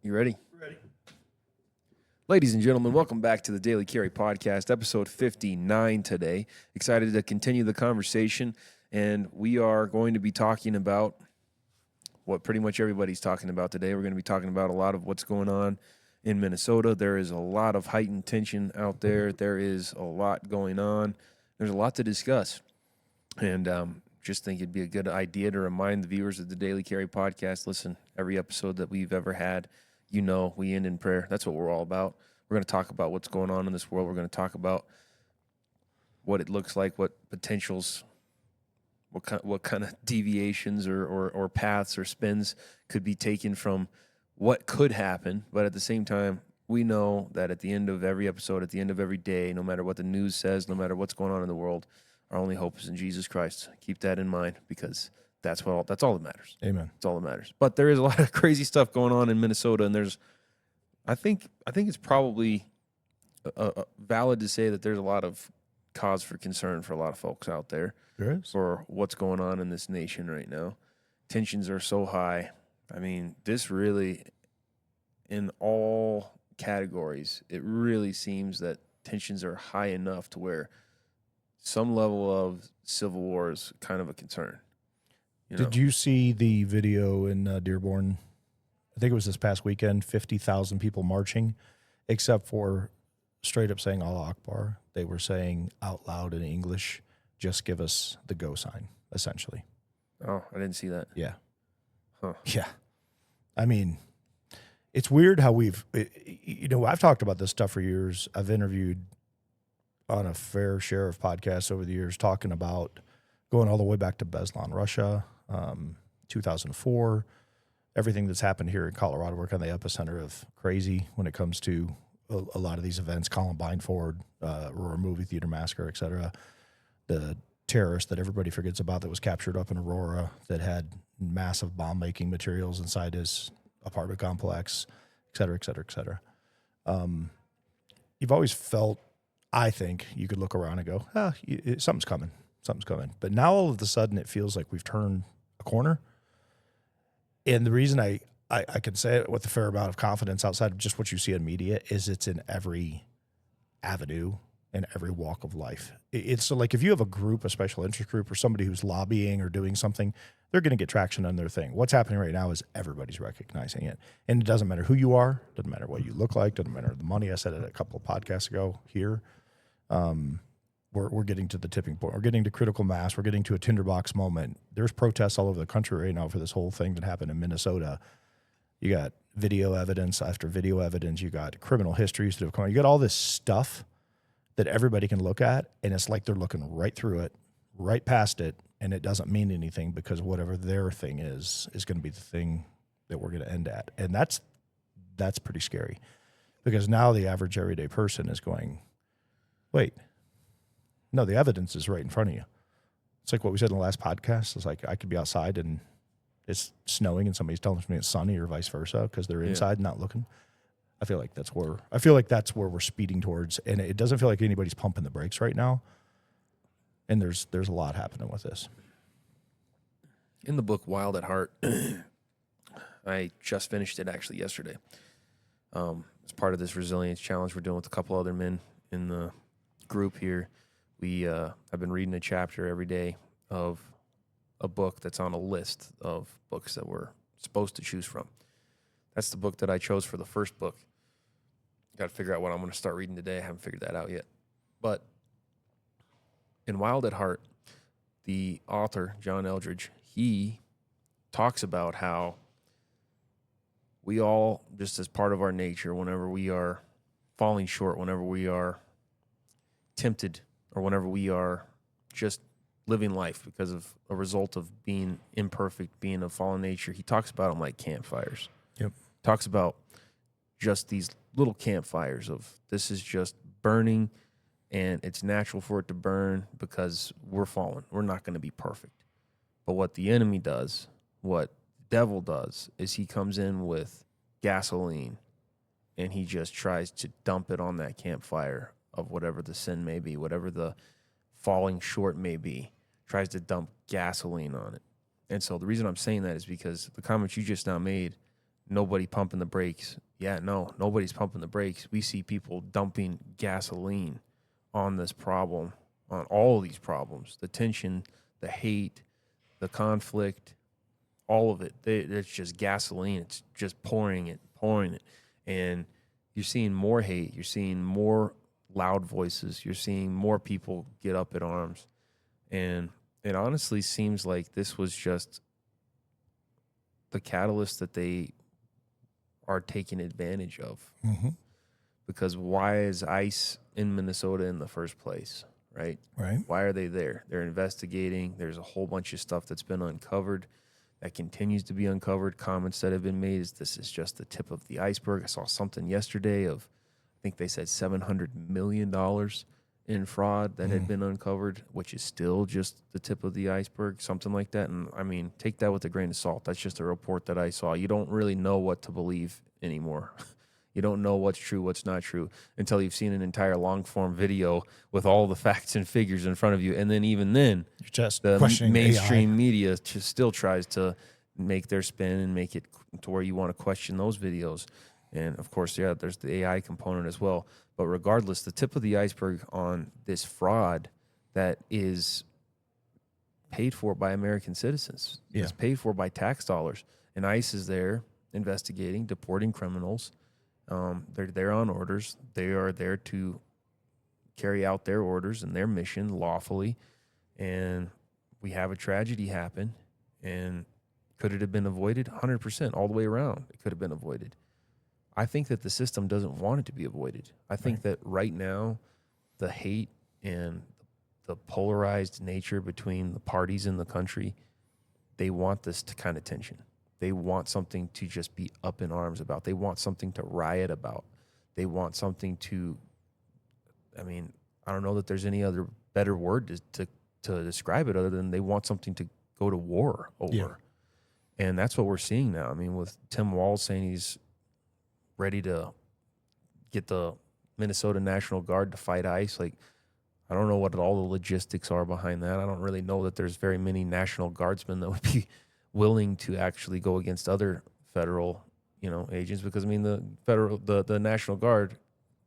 You ready? Ready. Ladies and gentlemen, welcome back to the Daily Carry Podcast, episode 59 today. Excited to continue the conversation, and we are going to be talking about what pretty much everybody's talking about today. We're going to be talking about a lot of what's going on in Minnesota. There is a lot of heightened tension out there. There is a lot going on. There's a lot to discuss, and just think it'd be a good idea to remind the viewers of the Daily Carry Podcast, listen, every episode that we've ever had, you know, we end in prayer. That's what we're all about. We're going to talk about what's going on in this world. We're going to talk about what it looks like, what potentials, what kind of deviations or paths or spins could be taken from what could happen. But at the same time, we know that at the end of every episode, at the end of every day, no matter what the news says, no matter what's going on in the world, our only hope is in Jesus Christ. Keep that in mind because that's all that matters. Amen. That's all that matters. But there is a lot of crazy stuff going on in Minnesota, and I think it's probably valid to say that there's a lot of cause for concern for a lot of folks out there. There is. For what's going on in this nation right now. Tensions are so high. I mean, this really, in all categories, it really seems that tensions are high enough to where some level of civil war is kind of a concern. Did you see the video in Dearborn? I think it was this past weekend, 50,000 people marching, except for straight up saying Allah Akbar. They were saying out loud in English, just give us the go sign, essentially. Oh, I didn't see that. Yeah. Huh. Yeah. I mean, it's weird how I've talked about this stuff for years. I've interviewed on a fair share of podcasts over the years talking about going all the way back to Beslan, Russia, 2004, everything that's happened here in Colorado. We're kind of the epicenter of crazy when it comes to a lot of these events, Columbine, Ford, Aurora Movie Theater Massacre, et cetera. The terrorist that everybody forgets about that was captured up in Aurora that had massive bomb-making materials inside his apartment complex, et cetera, et cetera, et cetera. You've always felt, I think, you could look around and go, something's coming. Something's coming. But now all of a sudden it feels like we've turned a corner. And the reason I can say it with a fair amount of confidence outside of just what you see in media is it's in every avenue and every walk of life. It's so like if you have a group, a special interest group, or somebody who's lobbying or doing something, they're going to get traction on their thing. What's happening right now is everybody's recognizing it. And it doesn't matter who you are, doesn't matter what you look like, doesn't matter the money. I said it a couple of podcasts ago here. We're getting to the tipping point. We're getting to critical mass. We're getting to a tinderbox moment. There's protests all over the country right now for this whole thing that happened in Minnesota. You got video evidence after video evidence. You got criminal histories that have come out. You got all this stuff that everybody can look at, and it's like they're looking right through it, right past it, and it doesn't mean anything because whatever their thing is going to be the thing that we're going to end at. And that's pretty scary because now the average everyday person is going, wait, no, the evidence is right in front of you. It's like what we said in the last podcast. It's like I could be outside and it's snowing and somebody's telling me it's sunny or vice versa because they're inside not looking. I feel like that's where we're speeding towards, and it doesn't feel like anybody's pumping the brakes right now. And there's a lot happening with this. In the book Wild at Heart, I just finished it actually yesterday. As part of this resilience challenge we're doing with a couple other men in the group here. I've been reading a chapter every day of a book that's on a list of books that we're supposed to choose from. That's the book that I chose for the first book. Got to figure out what I'm going to start reading today. I haven't figured that out yet. But in Wild at Heart, the author, John Eldridge, he talks about how we all, just as part of our nature, whenever we are falling short, whenever we are tempted, or whenever we are just living life because of a result of being imperfect, being of fallen nature, he talks about them like campfires. Yep. Talks about just these little campfires of this is just burning and it's natural for it to burn because we're fallen. We're not going to be perfect. But what the enemy does, what the devil does, is he comes in with gasoline and he just tries to dump it on that campfire of whatever the sin may be, whatever the falling short may be, tries to dump gasoline on it. And so the reason I'm saying that is because the comment you just now made, nobody pumping the brakes. Yeah, no, nobody's pumping the brakes. We see people dumping gasoline on this problem, on all these problems, the tension, the hate, the conflict, all of it. It's just gasoline. It's just pouring it. And you're seeing more hate. You're seeing more loud voices. You're seeing more people get up in arms. And it honestly seems like this was just the catalyst that they are taking advantage of. Mm-hmm. Because why is ICE in Minnesota in the first place, right? Right. Why are they there? They're investigating. There's a whole bunch of stuff that's been uncovered that continues to be uncovered. Comments that have been made is this is just the tip of the iceberg. I saw something yesterday of, I think they said $700 million in fraud that had been uncovered, which is still just the tip of the iceberg, something like that. And I mean, take that with a grain of salt. That's just a report that I saw. You don't really know what to believe anymore. You don't know what's true, what's not true until you've seen an entire long form video with all the facts and figures in front of you. And then even then, You're just the questioning mainstream AI. media still tries to make their spin and make it to where you want to question those videos. And of course, yeah, there's the AI component as well. But regardless, the tip of the iceberg on this fraud that is paid for by American citizens. Yeah. It's paid for by tax dollars. And ICE is there investigating, deporting criminals. They're there on orders. They are there to carry out their orders and their mission lawfully. And we have a tragedy happen. And could it have been avoided? 100%, all the way around. It could have been avoided. I think that the system doesn't want it to be avoided. I think that right now, the hate and the polarized nature between the parties in the country, they want this to kind of tension. They want something to just be up in arms about. They want something to riot about. They want something to, I mean, I don't know that there's any other better word to describe it other than they want something to go to war over. Yeah. And that's what we're seeing now. I mean, with Tim Walz saying he's ready to get the Minnesota National Guard to fight ICE, like, I don't know what all the logistics are behind that. I don't really know that there's very many National Guardsmen that would be willing to actually go against other federal, agents, because I mean the National Guard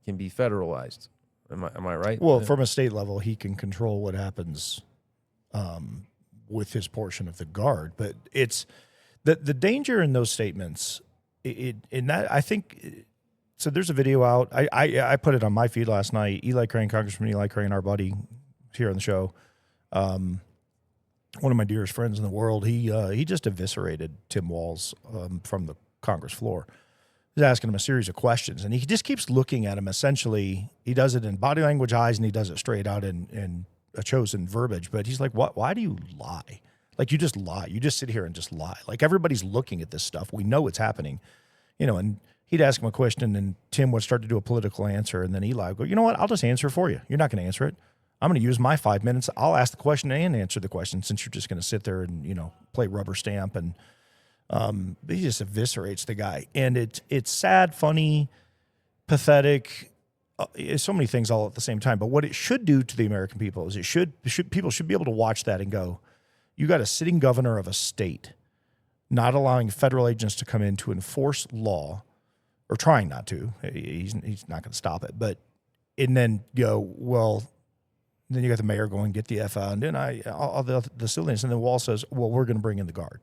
can be federalized. Am I right? Well, from a state level, he can control what happens with his portion of the Guard. But it's the danger in those statements. In that, I think. So there's a video out. I put it on my feed last night. Congressman Eli Crane, our buddy here on the show, one of my dearest friends in the world. He just eviscerated Tim Walz from the Congress floor. He's asking him a series of questions, and he just keeps looking at him. Essentially, he does it in body language, eyes, and he does it straight out in a chosen verbiage. But he's like, "What? Why do you lie? Like, you just lie. You just sit here and just lie. Like, everybody's looking at this stuff. We know it's happening, And he'd ask him a question, and Tim would start to do a political answer, and then Eli would go, "You know what? I'll just answer for you. You're not going to answer it. I'm going to use my 5 minutes. I'll ask the question and answer the question, since you're just going to sit there and play rubber stamp." And he just eviscerates the guy, and it's sad, funny, pathetic. It's so many things all at the same time. But what it should do to the American people is people should be able to watch that and go, "You got a sitting governor of a state not allowing federal agents to come in to enforce law, or trying not to. He's not going to stop it, and then go, well." Then you got the mayor going, "Get the F out," and then all the silliness. And then Wall says, "Well, we're going to bring in the Guard."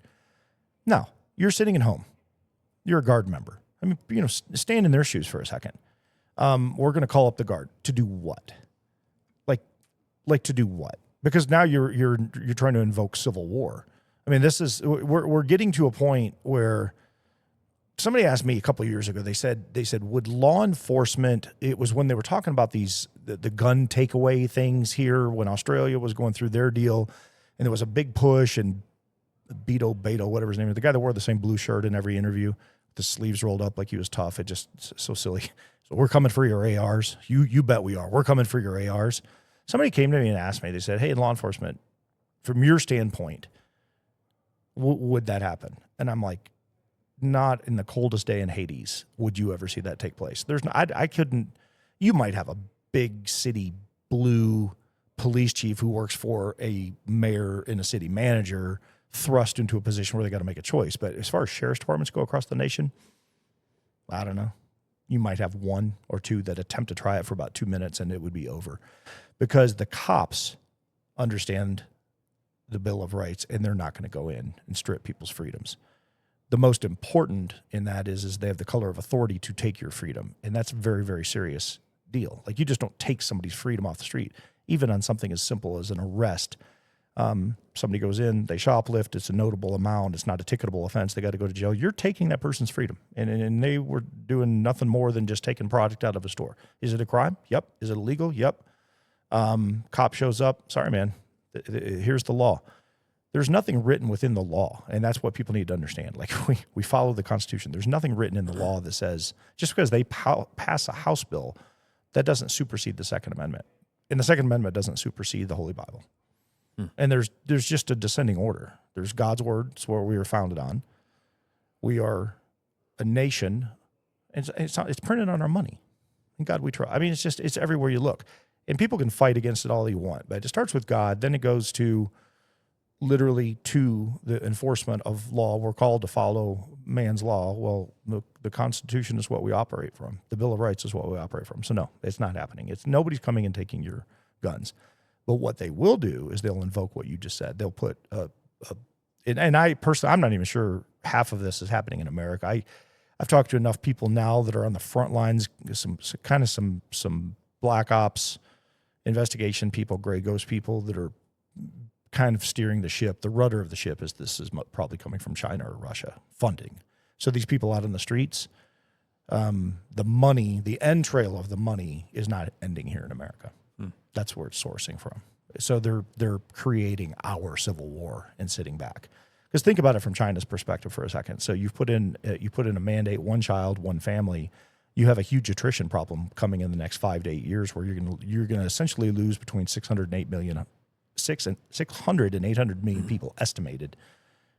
No, you're sitting at home. You're a Guard member. I mean, stand in their shoes for a second. We're going to call up the Guard to do what? Like to do what? Because now you're trying to invoke civil war. I mean, we're getting to a point where somebody asked me a couple of years ago. They said, would law enforcement? It was when they were talking about the gun takeaway things here when Australia was going through their deal, and there was a big push, and Beto, whatever his name is, the guy that wore the same blue shirt in every interview, the sleeves rolled up like he was tough. It just so silly. So, "We're coming for your ARs. You bet we are. We're coming for your ARs." Somebody came to me and asked me. They said, "Hey, law enforcement, from your standpoint, would that happen?" And I'm like, not in the coldest day in Hades would you ever see that take place. There's no, I couldn't. You might have a big city blue police chief who works for a mayor and a city manager thrust into a position where they got to make a choice. But as far as sheriff's departments go across the nation, I don't know. You might have one or two that attempt to try it for about 2 minutes and it would be over, because the cops understand the Bill of Rights and they're not going to go in and strip people's freedoms. The most important in that is they have the color of authority to take your freedom. And that's a very, very serious deal. Like, you just don't take somebody's freedom off the street, even on something as simple as an arrest. Somebody goes in, they shoplift, it's a notable amount, it's not a ticketable offense, they got to go to jail. You're taking that person's freedom. And they were doing nothing more than just taking product out of a store. Is it a crime? Yep. Is it illegal? Yep. Cop shows up. Sorry, man. Here's the law. There's nothing written within the law, and that's what people need to understand. Like, we follow the Constitution. There's nothing written in the law that says, just because they pass a House bill, that doesn't supersede the Second Amendment. And the Second Amendment doesn't supersede the Holy Bible. And there's just a descending order. There's God's word. It's what we were founded on. We are a nation, and it's printed on our money. In God we trust. I mean, it's everywhere you look. And people can fight against it all you want, but it starts with God. Then it goes to literally to the enforcement of law. We're called to follow man's law. Well, the Constitution is what we operate from. The Bill of Rights is what we operate from. So no, it's not happening. Nobody's coming and taking your guns. But what they will do is they'll invoke what you just said. They'll put and I personally, I'm not even sure half of this is happening in America. I've talked to enough people now that are on the front lines, some black ops investigation people, gray ghost people that are kind of steering the ship. The rudder of the ship is probably coming from China or Russia, funding. So these people out in the streets, the money, the end trail of the money is not ending here in America. That's where it's sourcing from. So they're creating our civil war and sitting back. Because think about it from China's perspective for a second. So you put in a mandate, one child, one family. You have a huge attrition problem coming in the next 5 to 8 years, where you're gonna essentially lose between 600 and 800 million people estimated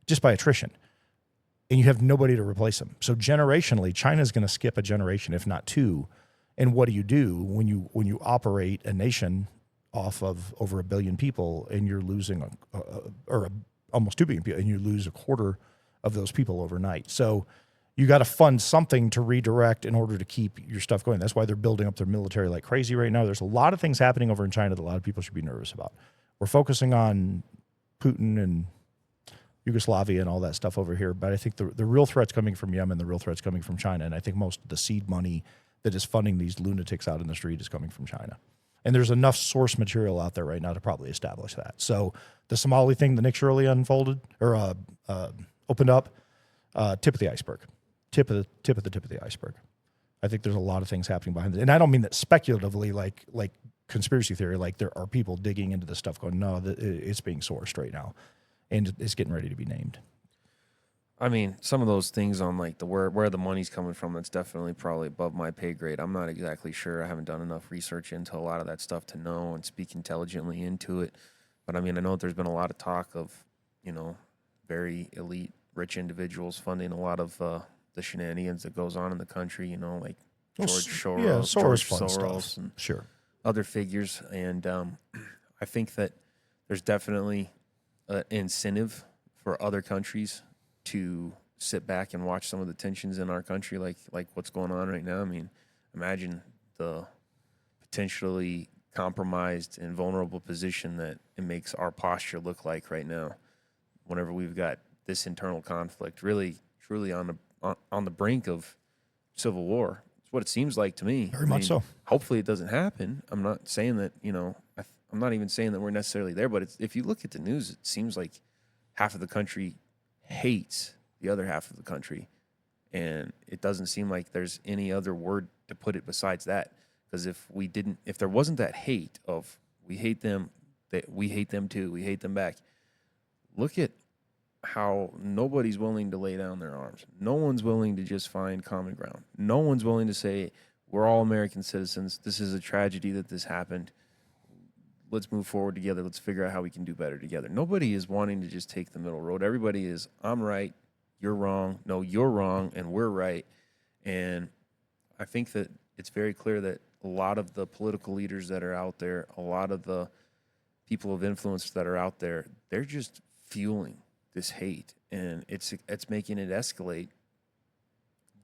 just by attrition. And you have nobody to replace them. So generationally, China's going to skip a generation, if not two. And what do you do when you operate a nation off of over 1 billion people, and you're losing almost 2 billion people, and you lose a quarter of those people overnight? So you got to fund something to redirect in order to keep your stuff going. That's why they're building up their military like crazy right now. There's a lot of things happening over in China that a lot of people should be nervous about. We're focusing on Putin and Yugoslavia and all that stuff over here, but I think the real threat's coming from Yemen, the real threat's coming from China, and I think most of the seed money that is funding these lunatics out in the street is coming from China. And there's enough source material out there right now to probably establish that. So the Somali thing that Nick Shirley unfolded or opened up, tip of the iceberg, tip of the iceberg. I think there's a lot of things happening behind it, and I don't mean that speculatively, like conspiracy theory, like there are people digging into this stuff going, no, it's being sourced right now, and it's getting ready to be named. I mean, some of those things on like where the money's coming from, that's definitely probably above my pay grade. I'm not exactly sure. I haven't done enough research into a lot of that stuff to know and speak intelligently into it. But I mean, I know there's been a lot of talk of, very elite, rich individuals funding a lot of the shenanigans that goes on in the country, like George Soros and sure, other figures. And I think that there's definitely an incentive for other countries to sit back and watch some of the tensions in our country, like what's going on right now. I mean, imagine the potentially compromised and vulnerable position that it makes our posture look like right now, whenever we've got this internal conflict, really, truly on the brink of civil war. It's what it seems like to me. Very much so. Hopefully it doesn't happen. I'm not saying that, I'm not even saying that we're necessarily there, but if you look at the news, it seems like half of the country hates the other half of the country, and it doesn't seem like there's any other word to put it besides that. Because if there wasn't that hate of we hate them, that we hate them too, we hate them back. Look at how nobody's willing to lay down their arms. No one's willing to just find common ground. No one's willing to say we're all American citizens. This is a tragedy that this happened. Let's move forward together. Let's figure out how we can do better together. Nobody is wanting to just take the middle road. Everybody is, I'm right, you're wrong. No, you're wrong, and we're right. And I think that it's very clear that a lot of the political leaders that are out there, a lot of the people of influence that are out there, they're just fueling this hate, and it's making it escalate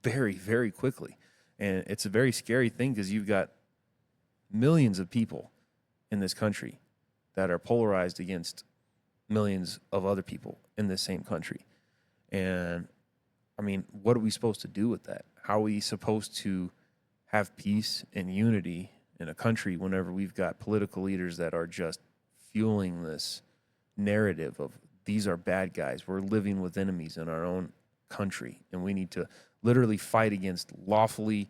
very, very quickly. And it's a very scary thing because you've got millions of people in this country that are polarized against millions of other people in the same country. And I mean, what are we supposed to do with that? How are we supposed to have peace and unity in a country whenever we've got political leaders that are just fueling this narrative of these are bad guys? We're living with enemies in our own country, and we need to literally fight against lawfully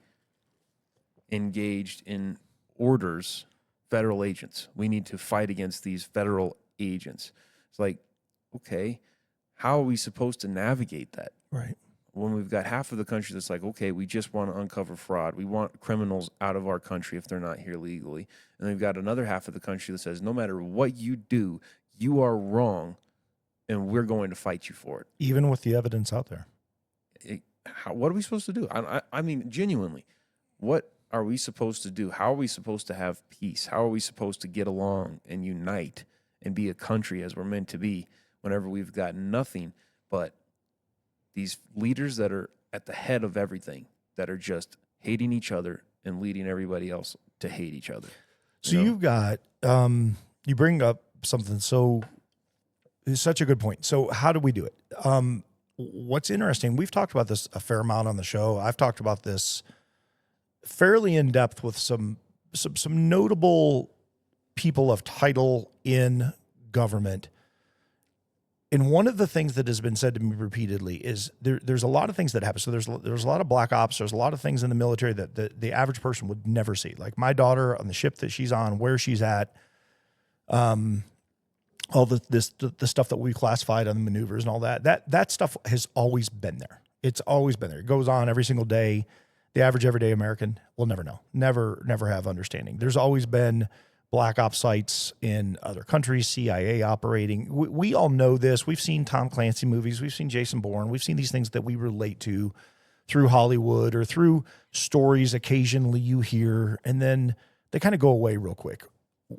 engaged in orders federal agents. We need to fight against these federal agents. It's like, okay, how are we supposed to navigate that? Right. When we've got half of the country that's like, okay, we just want to uncover fraud. We want criminals out of our country if they're not here legally. And then we've got another half of the country that says, no matter what you do, you are wrong, and we're going to fight you for it. Even with the evidence out there. What are we supposed to do? I mean, genuinely, what are we supposed to do? How are we supposed to have peace? How are we supposed to get along and unite and be a country as we're meant to be whenever we've got nothing but these leaders that are at the head of everything, that are just hating each other and leading everybody else to hate each other? So you've got, you bring up something it's such a good point. So how do we do it? What's interesting, we've talked about this a fair amount on the show. I've talked about this fairly in depth with some notable people of title in government. And one of the things that has been said to me repeatedly is there's a lot of things that happen. So there's a lot of black ops. There's a lot of things in the military that the average person would never see. Like my daughter on the ship that she's on, where she's at, all the stuff that we classified on the maneuvers and all that stuff has always been there. It's always been there. It goes on every single day. The average everyday American will never know, never have understanding. There's always been black ops sites in other countries, CIA operating. We all know this. We've seen Tom Clancy movies. We've seen Jason Bourne. We've seen these things that we relate to through Hollywood or through stories occasionally you hear, and then they kind of go away real quick.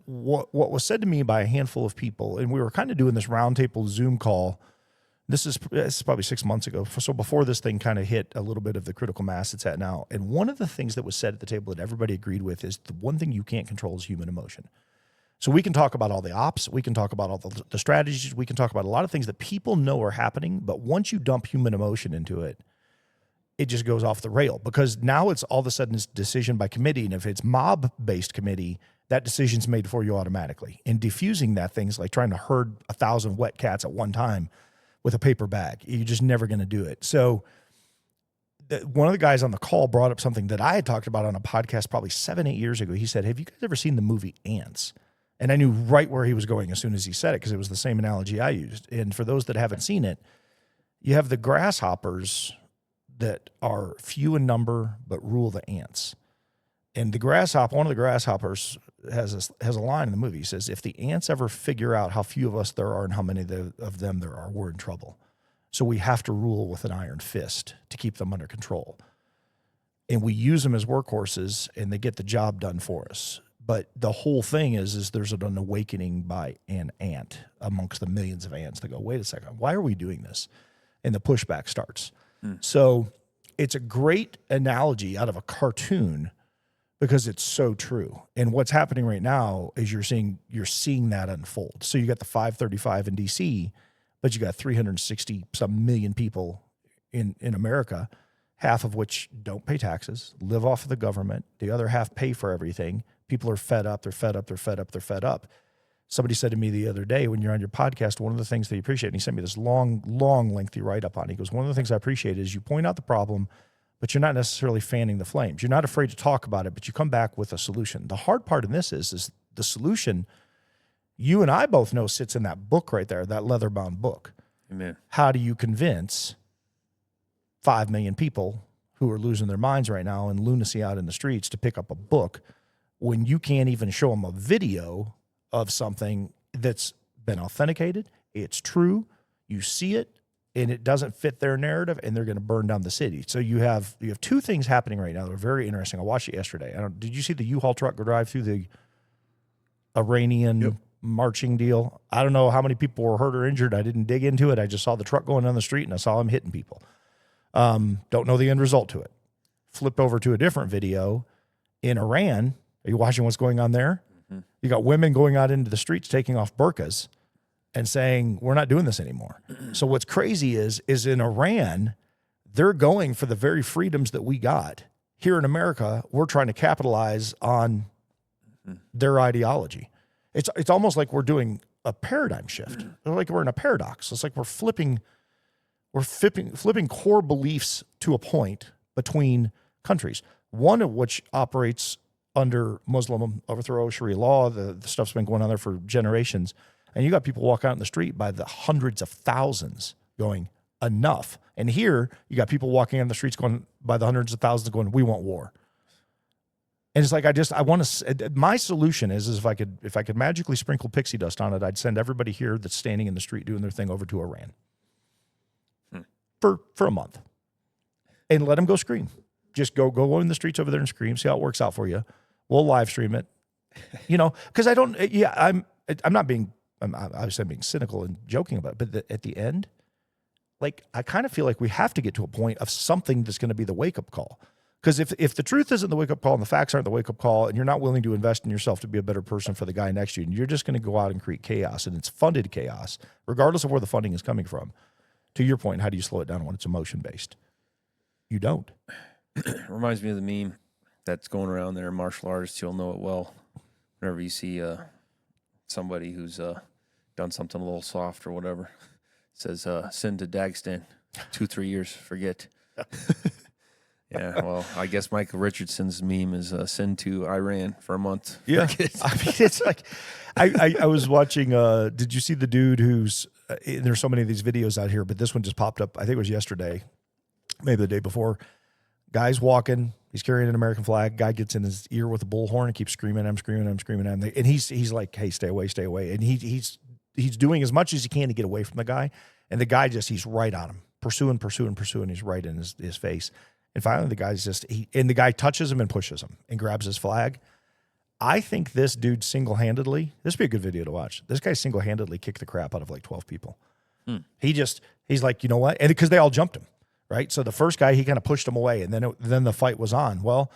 What was said to me by a handful of people, and we were kind of doing this roundtable Zoom call. This is probably 6 months ago. So before this thing kind of hit a little bit of the critical mass it's at now. And one of the things that was said at the table that everybody agreed with is the one thing you can't control is human emotion. So we can talk about all the ops. We can talk about all the strategies. We can talk about a lot of things that people know are happening. But once you dump human emotion into it, it just goes off the rail, because now it's all of a sudden it's decision by committee. And if it's mob-based committee, that decision's made for you automatically. And diffusing that thing's like trying to herd 1,000 wet cats at one time with a paper bag. You're just never going to do it. So one of the guys on the call brought up something that I had talked about on a podcast probably 7-8 years ago. He said, have you guys ever seen the movie Ants? And I knew right where he was going as soon as he said it, because it was the same analogy I used. And for those that haven't seen it, you have the grasshoppers that are few in number but rule the ants. And one of the grasshoppers has a line in the movie. He says, if the ants ever figure out how few of us there are and how many of them there are, we're in trouble. So we have to rule with an iron fist to keep them under control. And we use them as workhorses, and they get the job done for us. But the whole thing is there's an awakening by an ant amongst the millions of ants that go, wait a second, why are we doing this? And the pushback starts. So it's a great analogy out of a cartoon, because it's so true. And what's happening right now is you're seeing that unfold. So you got the 535 in DC, but you got 360 some million people in America, half of which don't pay taxes, live off of the government. The other half pay for everything. People are fed up. They're fed up. They're fed up. They're fed up. Somebody said to me the other day, when you're on your podcast, one of the things they appreciate, and he sent me this long, lengthy write-up on it. He goes, one of the things I appreciate is you point out the problem, but you're not necessarily fanning the flames. You're not afraid to talk about it, but you come back with a solution. The hard part in this is the solution, you and I both know, sits in that book right there, that leather-bound book. Amen. How do you convince 5 million people who are losing their minds right now and lunacy out in the streets to pick up a book when you can't even show them a video of something that's been authenticated, it's true, you see it, and it doesn't fit their narrative, and they're going to burn down the city. So you have two things happening right now that are very interesting. I watched it yesterday. Did you see the U-Haul truck go drive through the Iranian marching deal. I don't know how many people were hurt or injured. I didn't dig into it. I just saw the truck going down the street and I saw him hitting people. Don't know the end result to it. Flipped over to a different video in Iran. Are you watching what's going on there? Mm-hmm. You got women going out into the streets, taking off burqas and saying, we're not doing this anymore. So what's crazy is in Iran, they're going for the very freedoms that we got. Here in America, we're trying to capitalize on their ideology. It's almost like we're doing a paradigm shift. Like we're in a paradox. It's like we're flipping core beliefs to a point between countries. One of which operates under Muslim overthrow, Sharia law. The stuff's been going on there for generations. And you got people walk out in the street by the hundreds of thousands going, enough. And here you got people walking on the streets going by the hundreds of thousands going, we want war. And it's like, I want to, my solution is if I could magically sprinkle pixie dust on it, I'd send everybody here that's standing in the street doing their thing over to Iran for a month and let them go scream. Just go in the streets over there and scream, see how it works out for you. We'll live stream it, cause I'm obviously being cynical and joking about it, but at the end, like, I kind of feel like we have to get to a point of something that's going to be the wake-up call. Because if the truth isn't the wake-up call and the facts aren't the wake-up call and you're not willing to invest in yourself to be a better person for the guy next to you, and you're just going to go out and create chaos, and it's funded chaos, regardless of where the funding is coming from. To your point, how do you slow it down when it's emotion-based? You don't. It reminds me of the meme that's going around there. Martial artists, you'll know it well. Whenever you see somebody who's done something a little soft or whatever, says, send to Dagestan, 2-3 years, forget. Yeah, well, I guess Michael Richardson's meme is send to Iran for a month. Yeah. I mean, it's like, I was watching, did you see the dude who's, there's so many of these videos out here, but this one just popped up, I think it was yesterday, maybe the day before. Guy's walking, he's carrying an American flag, guy gets in his ear with a bullhorn and keeps screaming, I'm screaming. And he's like, hey, stay away. And he's doing as much as he can to get away from the guy. And the guy he's right on him, pursuing. He's right in his face. And finally the guy touches him and pushes him and grabs his flag. I think this dude single-handedly, this would be a good video to watch. This guy single-handedly kicked the crap out of like 12 people. He's like, you know what? And because they all jumped him, right? So the first guy, he kind of pushed him away, and then the fight was on. Well,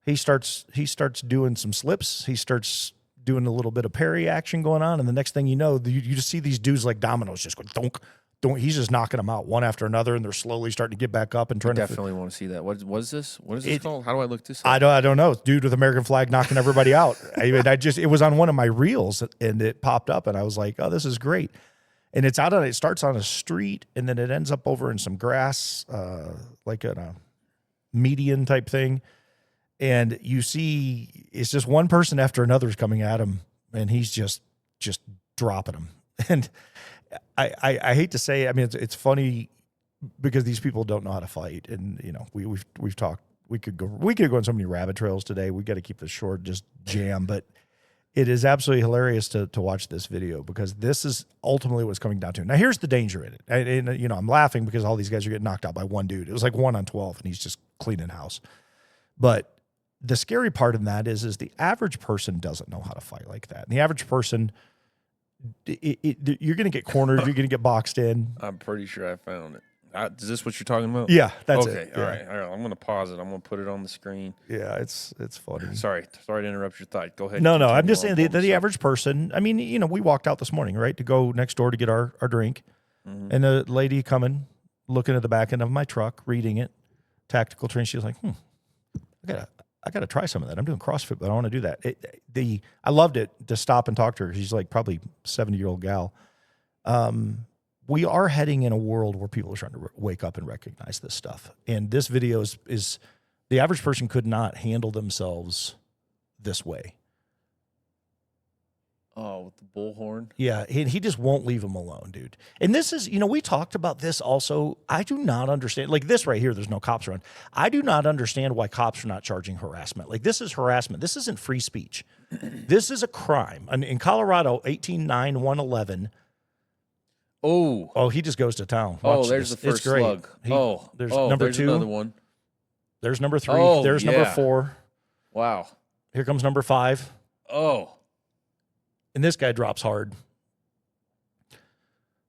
he starts doing some slips. He starts doing a little bit of parry action going on, and the next thing you know, you just see these dudes like dominoes just go donk. He's just knocking them out one after another, and they're slowly starting to get back up and trying to. Definitely want to see that. What is this? What is this called? How do I look this up? I don't know. Dude with American flag knocking everybody out. It was on one of my reels, and it popped up, and I was like, oh, this is great. And it starts on a street, and then it ends up over in some grass, like a median type thing. And you see, it's just one person after another is coming at him, and he's just dropping them. And I hate to say, I mean, it's funny because these people don't know how to fight, and we've talked. We could go on so many rabbit trails today. We got to keep this short, just jam. But it is absolutely hilarious to watch this video because this is ultimately what's coming down to. Now, here's the danger in it. And I'm laughing because all these guys are getting knocked out by one dude. It was like 1 on 12, and he's just cleaning house. But the scary part in that is the average person doesn't know how to fight like that. And the average person, you're going to get cornered. You're going to get boxed in. I'm pretty sure I found it. Is this what you're talking about? Yeah, that's okay, it. All yeah. right. I'm going to pause it. I'm going to put it on the screen. Yeah, it's funny. Sorry to interrupt your thought. Go ahead. No, I'm just saying the average person, I mean, we walked out this morning, right, to go next door to get our drink. Mm-hmm. And a lady coming, looking at the back end of my truck, reading it, tactical training. She was like, I gotta try some of that. I'm doing CrossFit, but I want to do that. I loved it to stop and talk to her. She's like probably 70-year-old gal. We are heading in a world where people are trying to wake up and recognize this stuff. And this video is the average person could not handle themselves this way. Oh, with the bullhorn? Yeah, he just won't leave him alone, dude. And this is, we talked about this also. I do not understand. Like this right here, there's no cops around. I do not understand why cops are not charging harassment. Like this is harassment. This isn't free speech. This is a crime. In Colorado, 18-9-111. Oh, he just goes to town. Watch there's this. the first slug. There's number there's 2. Another one. There's number 3. There's number 4. Wow. Here comes number 5. Oh. and this guy drops hard.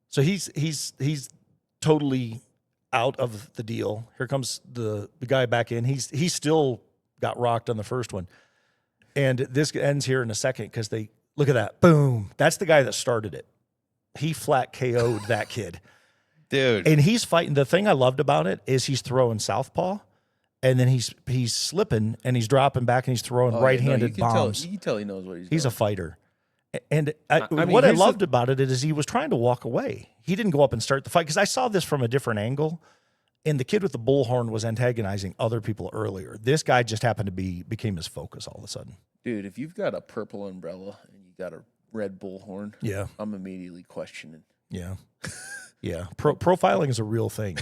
So he's totally out of the deal. Here comes the guy back in. He's still got rocked on the first one. And this ends here in a second because they look at that. Boom. That's the guy that started it. He flat KO'd that kid. Dude. And he's fighting. The thing I loved about it is he's throwing southpaw, and then he's slipping and he's dropping back and he's throwing right-handed bombs. You can tell he knows what He's doing. a fighter. And mean, what I loved about it is he was trying to walk away. He didn't go up and start the fight because I saw this from a different angle. And the kid with the bullhorn was antagonizing other people earlier. This guy just happened to became his focus all of a sudden. Dude, if you've got a purple umbrella and you got a red bullhorn, Yeah. I'm immediately questioning. Yeah. Yeah. Profiling is a real thing.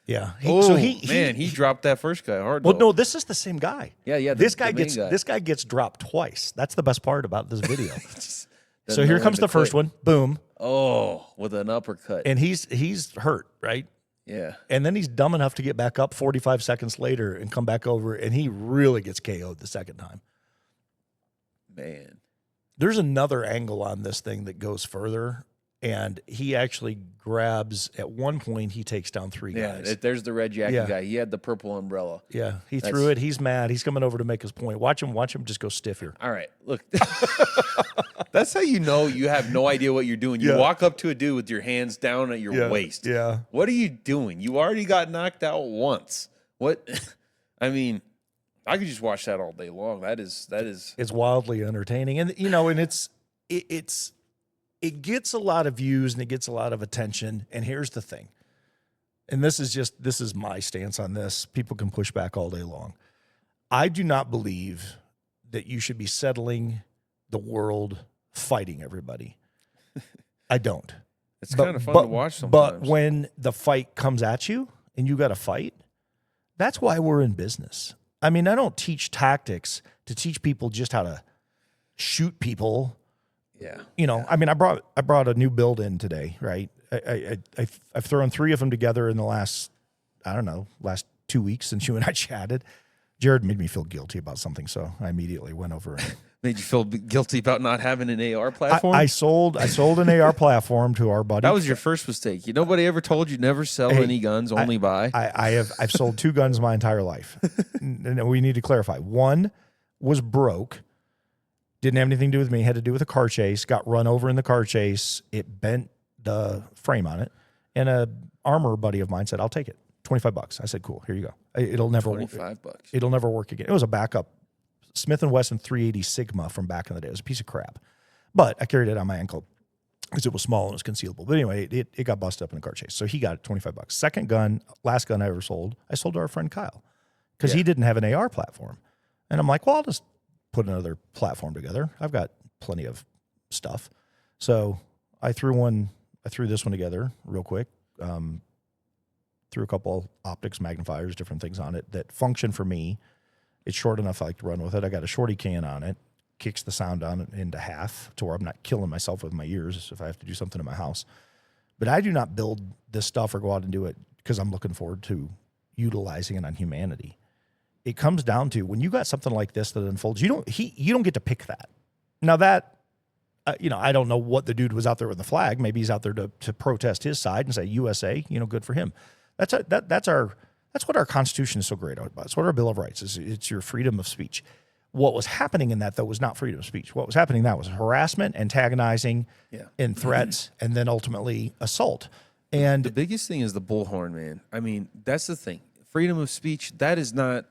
Yeah. He dropped that first guy hard. Well, though. no, this is the same guy. Yeah. This guy gets dropped twice. That's the best part about this video. So here comes the first one. Boom. Oh, with an uppercut. And he's hurt, right? Yeah. And then he's dumb enough to get back up 45 seconds later and come back over, and he really gets KO'd the second time. Man. There's another angle on this thing that goes further, and he actually grabs, at one point, he takes down three guys. Yeah, there's the red jacket guy. He had the purple umbrella. Yeah, he threw it. He's mad. He's coming over to make his point. Watch him just go stiff here. All right, look. That's how you know you have no idea what you're doing. You walk up to a dude with your hands down at your waist. Yeah. What are you doing? You already got knocked out once. What? I mean, I could just watch that all day long. That is. It's wildly entertaining, and it gets a lot of views and it gets a lot of attention. And here's the thing, and this is my stance on this. People can push back all day long. I do not believe that you should be settling the world fighting everybody. I don't. It's kind of fun to watch sometimes. But when the fight comes at you and you got to fight, that's why we're in business. I mean, I don't teach tactics to teach people just how to shoot people. Yeah. I mean, I brought a new build in today, right? I've thrown three of them together in the last 2 weeks since you and I chatted. Jared made me feel guilty about something, so I immediately went over and made you feel guilty about not having an AR platform? I sold an AR platform to our buddy. That was your first mistake. Nobody ever told you never sell any guns, only buy. I've sold two guns my entire life. And we need to clarify. One was broke. Didn't have anything to do with me. Had to do with a car chase. Got run over in the car chase. It bent the frame on it. And a armor buddy of mine said, "I'll take it. $25." I said, "Cool. Here you go. It'll never $25. It'll never work again." It was a backup Smith & Wesson 380 Sigma from back in the day. It was a piece of crap, but I carried it on my ankle because it was small and it was concealable. But anyway, it got busted up in a car chase. So he got it, $25. Second gun, last gun I ever sold, I sold to our friend Kyle because he didn't have an AR platform. And I'm like, well, I'll just put another platform together. I've got plenty of stuff. So I threw this one together real quick. Threw a couple optics, magnifiers, different things on it that function for me. It's short enough I like to run with it. I got a shorty can on it, kicks the sound on it into half to where I'm not killing myself with my ears if I have to do something in my house. But I do not build this stuff or go out and do it because I'm looking forward to utilizing it on humanity. It comes down to when you got something like this that unfolds, you don't get to pick that. Now that, I don't know what the dude was out there with the flag. Maybe he's out there to protest his side and say USA, good for him. That's what our Constitution is so great about. It's what our Bill of Rights is. It's your freedom of speech. What was happening in that, though, was not freedom of speech. What was happening in that was harassment, antagonizing, and threats, and then ultimately assault. And the biggest thing is the bullhorn, man. I mean, that's the thing. Freedom of speech, that is not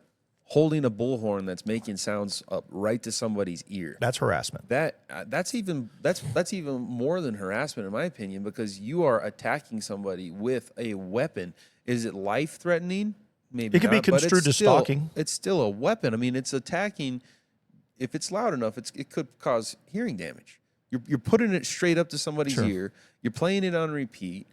holding a bullhorn that's making sounds up right to somebody's ear. That's harassment. That's even more than harassment, in my opinion, because you are attacking somebody with a weapon. Is it life-threatening? Maybe it could be construed as stalking. It's still a weapon. I mean, it's attacking. If it's loud enough, it could cause hearing damage. You're putting it straight up to somebody's ear. You're playing it on repeat.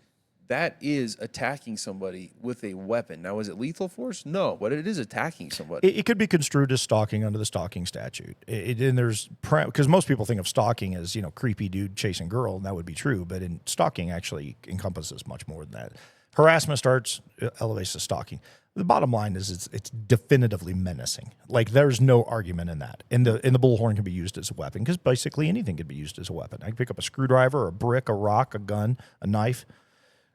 That is attacking somebody with a weapon. Now, is it lethal force? No, but it is attacking somebody. It could be construed as stalking under the stalking statute. And there's because most people think of stalking as creepy dude chasing girl, and that would be true. But stalking actually encompasses much more than that. Harassment starts, elevates to stalking. The bottom line is it's definitively menacing. Like there's no argument in that. And the bullhorn can be used as a weapon because basically anything can be used as a weapon. I can pick up a screwdriver, a brick, a rock, a gun, a knife.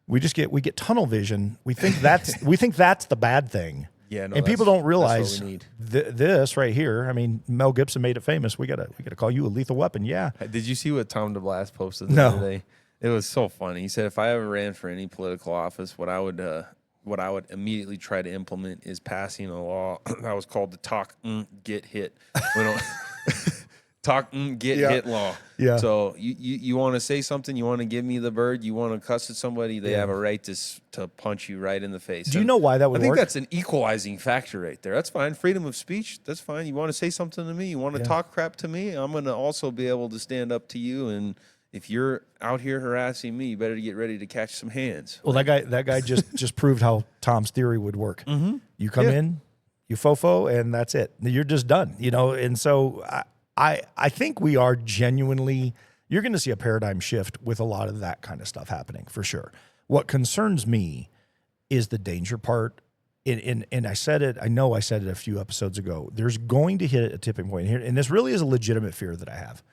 We get tunnel vision. We think that's the bad thing. Yeah, no, and people don't realize we need. This right here. I mean, Mel Gibson made it famous. We gotta call you a lethal weapon. Yeah. Did you see what Tom DeBlas posted the No. other day? It was so funny. He said, if I ever ran for any political office, what I would immediately try to implement is passing a law that was called the talk get hit. We don't talk get hit law. Yeah. So you want to say something, you want to give me the bird, you want to cuss at somebody, they have a right to punch you right in the face. Do you know why that would work? I think that's an equalizing factor right there. That's fine. Freedom of speech, that's fine. You want to say something to me, you want to talk crap to me, I'm going to also be able to stand up to you. And if you're out here harassing me, you better get ready to catch some hands. Well, that guy just proved how Tom's theory would work. Mm-hmm. You come in, you fofo, and that's it. You're just done, And so I think we are genuinely, you're going to see a paradigm shift with a lot of that kind of stuff happening for sure. What concerns me is the danger part. And I said it, I know I said it a few episodes ago. There's going to hit a tipping point here. And this really is a legitimate fear that I have.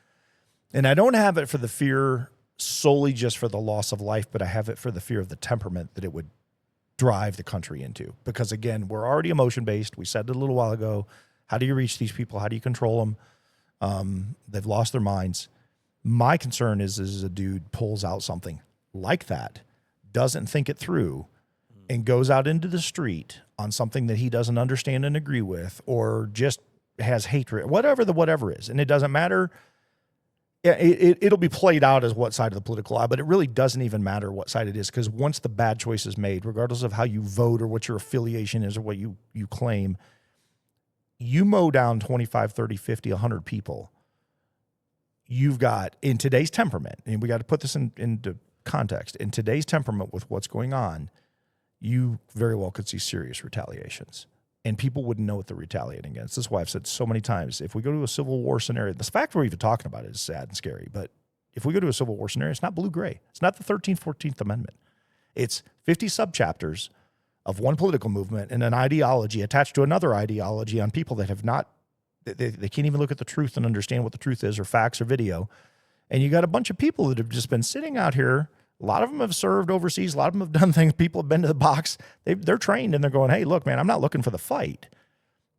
And I don't have it for the fear solely just for the loss of life, but I have it for the fear of the temperament that it would drive the country into. Because again, we're already emotion-based. We said it a little while ago. How do you reach these people? How do you control them? They've lost their minds. My concern is a dude pulls out something like that, doesn't think it through, and goes out into the street on something that he doesn't understand and agree with, or just has hatred, whatever is. And it doesn't matter. Yeah, it'll be played out as what side of the political aisle, but it really doesn't even matter what side it is, because once the bad choice is made, regardless of how you vote or what your affiliation is or what you claim, you mow down 25, 30, 50, 100 people. You've got, in today's temperament, and we got to put this into context, in today's temperament with what's going on, you very well could see serious retaliations. And people wouldn't know what they're retaliating against. This is why I've said so many times, if we go to a Civil War scenario, the fact we're even talking about it is sad and scary, but if we go to a Civil War scenario, it's not blue-gray. It's not the 13th, 14th Amendment. It's 50 subchapters of one political movement and an ideology attached to another ideology on people that have not, they can't even look at the truth and understand what the truth is, or facts or video. And you got a bunch of people that have just been sitting out here. A lot of them have served overseas. A lot of them have done things. People have been to the box. They're trained, and they're going, hey, look, man, I'm not looking for the fight.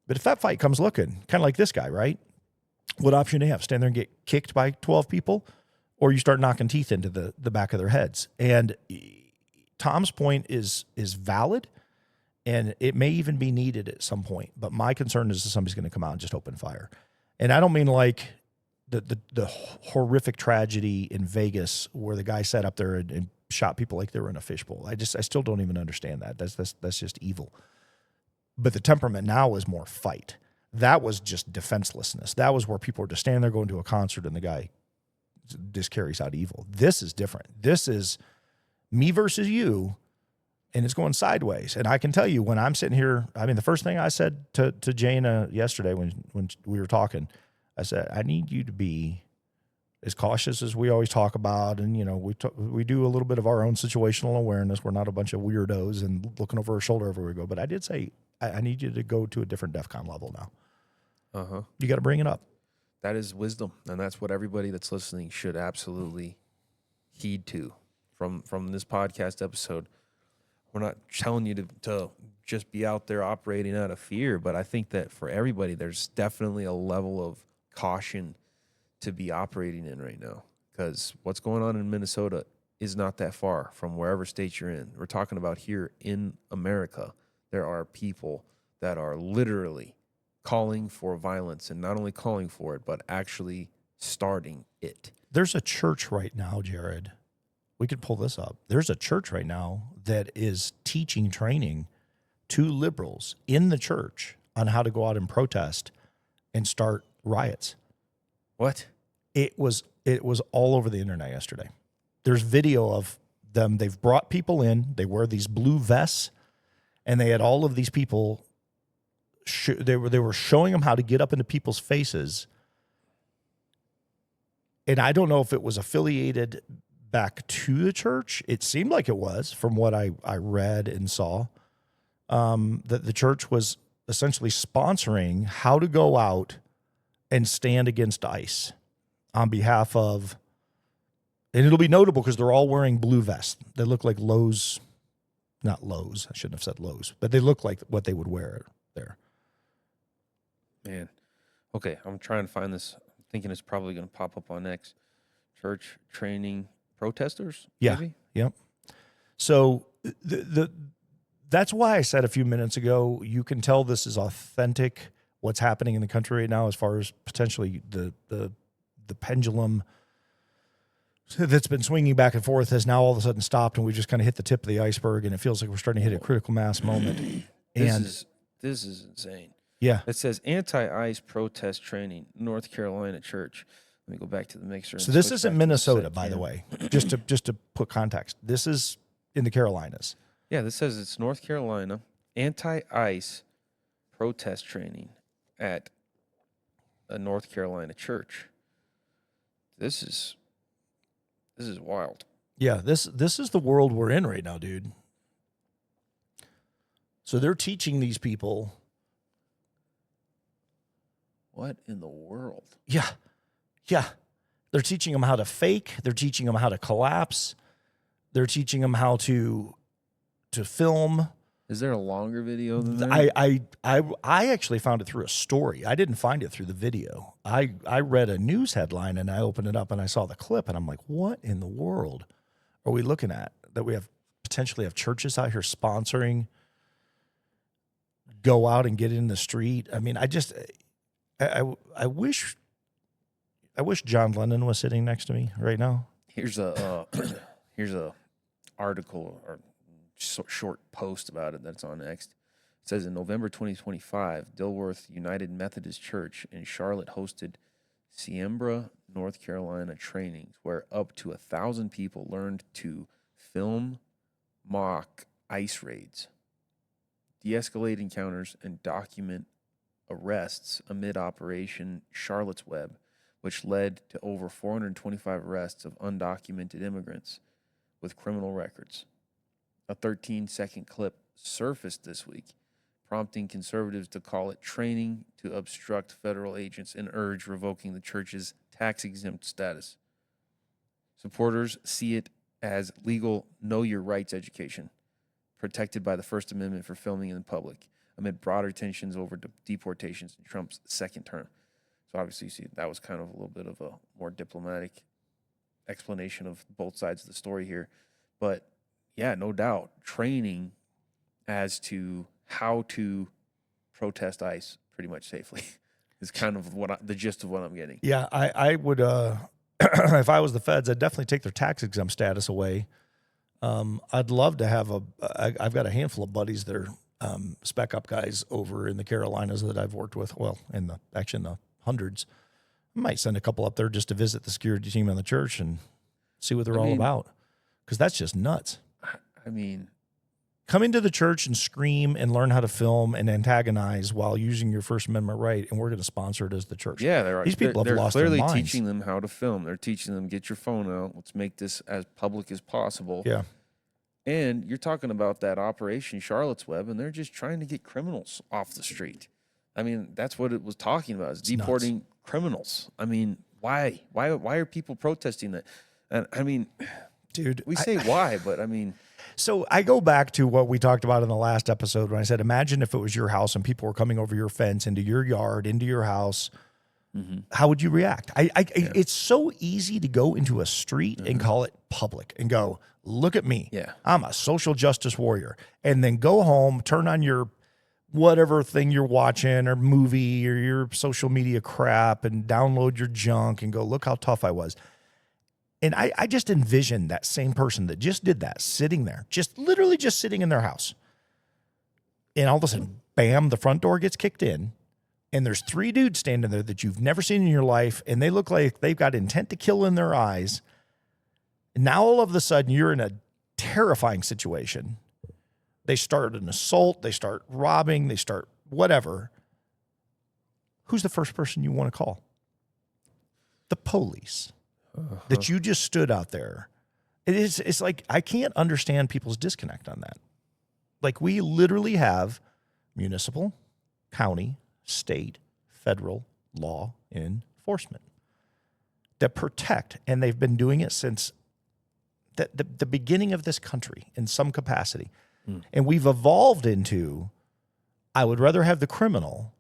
But if that fight comes looking, kind of like this guy, right? What option do you have? Stand there and get kicked by 12 people? Or you start knocking teeth into the back of their heads? And Tom's point is valid, and it may even be needed at some point. But my concern is that somebody's going to come out and just open fire. And I don't mean like the horrific tragedy in Vegas where the guy sat up there and shot people like they were in a fishbowl. I still don't even understand that. That's just evil. But the temperament now is more fight. That was just defenselessness. That was where people were just standing there going to a concert and the guy just carries out evil. This is different. This is me versus you, and it's going sideways. And I can tell you, when I'm sitting here, I mean, the first thing I said to Jana yesterday when we were talking, I said, I need you to be as cautious as we always talk about. And, we do a little bit of our own situational awareness. We're not a bunch of weirdos and looking over our shoulder everywhere we go. But I did say, I need you to go to a different DEFCON level now. Uh-huh. You got to bring it up. That is wisdom. And that's what everybody that's listening should absolutely heed to from this podcast episode. We're not telling you to just be out there operating out of fear, but I think that for everybody, there's definitely a level of caution to be operating in right now, because what's going on in Minnesota is not that far from wherever state you're in. We're talking about here in America. There are people that are literally calling for violence, and not only calling for it, but actually starting it. There's a church right now, Jared. We could pull this up. There's a church right now that is teaching training to liberals in the church on how to go out and protest and start riots. What? It was all over the internet yesterday. There's video of them. They've brought people in. They wear these blue vests, and they had all of these people. They were showing them how to get up into people's faces. And I don't know if it was affiliated back to the church. It seemed like it was, from what I read and saw, that the church was essentially sponsoring how to go out and stand against ICE on behalf of, and it'll be notable because they're all wearing blue vests. They look like Lowe's, not Lowe's, I shouldn't have said Lowe's, but they look like what they would wear there. Man. Okay, I'm trying to find this. I'm thinking it's probably going to pop up on X. Church training protesters, Yeah. maybe? Yep. So that's why I said a few minutes ago, you can tell this is authentic, what's happening in the country right now as far as potentially the pendulum that's been swinging back and forth has now all of a sudden stopped, and we just kind of hit the tip of the iceberg, and it feels like we're starting to hit a critical mass moment. This is insane. Yeah. It says anti-ICE protest training, North Carolina church. Let me go back to the mixer. So this isn't Minnesota, by the way, just to put context. This is in the Carolinas. Yeah, this says it's North Carolina, anti-ICE protest training at a North Carolina church. This is wild. Yeah, this is the world we're in right now, dude. So they're teaching these people. What in the world? Yeah. Yeah. They're teaching them how to fake. They're teaching them how to collapse. They're teaching them how to film. Is there a longer video than that? I actually found it through a story. I didn't find it through the video. I read a news headline and I opened it up and I saw the clip and I'm like, what in the world are we looking at? That we have potentially have churches out here sponsoring, go out and get in the street. I mean, I wish John Lennon was sitting next to me right now. Here's a article or short post about it that's on X. It says in November 2025, Dilworth United Methodist Church in Charlotte hosted Siembra, North Carolina trainings where up to 1,000 people learned to film mock ICE raids, de-escalate encounters, and document arrests amid Operation Charlotte's Web, which led to over 425 arrests of undocumented immigrants with criminal records. A 13-second clip surfaced this week, prompting conservatives to call it training to obstruct federal agents and urge revoking the church's tax-exempt status. Supporters see it as legal know-your-rights education, protected by the First Amendment for filming in public, amid broader tensions over deportations in Trump's second term. So obviously, you see, that was kind of a little bit of a more diplomatic explanation of both sides of the story here. But yeah, no doubt, training as to how to protest ICE pretty much safely is kind of the gist of what I'm getting. Yeah, I would, if I was the feds, I'd definitely take their tax exempt status away. I'd love to have I've got a handful of buddies that are spec up guys over in the Carolinas that I've worked with. Well, in the hundreds. I might send a couple up there just to visit the security team in the church and see what they're all about. Because that's just nuts. I mean, come into the church and scream and learn how to film and antagonize while using your First Amendment right, and we're going to sponsor it as the church. Yeah, these people have lost their minds. They're clearly teaching them how to film. They're teaching them, get your phone out. Let's make this as public as possible. Yeah. And you're talking about that Operation Charlotte's Web, and they're just trying to get criminals off the street. I mean, that's what it was talking about, is deporting criminals. I mean, why? Why are people protesting that? And I mean, dude, we say why, but I mean. So I go back to what we talked about in the last episode when I said, imagine if it was your house and people were coming over your fence into your yard, into your house. Mm-hmm. How would you react? It's so easy to go into a street and call it public and go, look at me. Yeah. I'm a social justice warrior. And then go home, turn on your whatever thing you're watching or movie or your social media crap and download your junk and go, look how tough I was. And I just envisioned that same person that just did that sitting there, just literally just sitting in their house. And all of a sudden, bam, the front door gets kicked in. And there's 3 dudes standing there that you've never seen in your life. And they look like they've got intent to kill in their eyes. And now all of a sudden, you're in a terrifying situation. They start an assault. They start robbing. They start whatever. Who's the first person you want to call? The police. That you just stood out there It's like I can't understand people's disconnect on that. Like we literally have municipal, county, state, federal law enforcement that protect, and they've been doing it since the beginning of this country in some capacity. And we've evolved into, I would rather have the criminal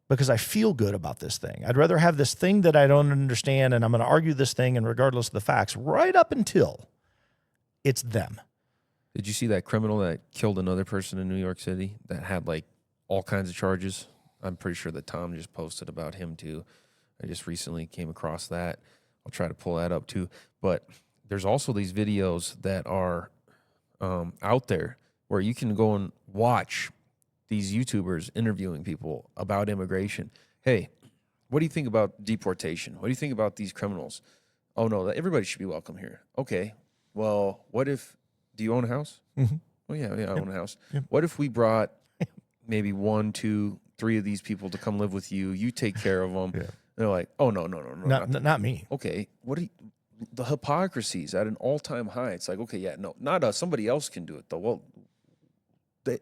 because I feel good about this thing. I'd rather have this thing that I don't understand, and I'm going to argue this thing, and regardless of the facts, right up until it's them. Did you see that criminal that killed another person in New York City that had like all kinds of charges? I'm pretty sure that Tom just posted about him too. I just recently came across that. I'll try to pull that up too. But there's also these videos that are out there where you can go and watch these YouTubers interviewing people about immigration. Hey, what do you think about deportation? What do you think about these criminals? Oh, no, everybody should be welcome here. Okay, well, what if, do you own a house? Mm-hmm. Oh, yeah, I own a house. Yep. What if we brought maybe 1, 2, 3 of these people to come live with you? You take care of them. Yeah. They're like, oh, no. Not me. Okay, the hypocrisy's at an all-time high. It's like, okay, yeah, no, not us. Somebody else can do it, though. Well,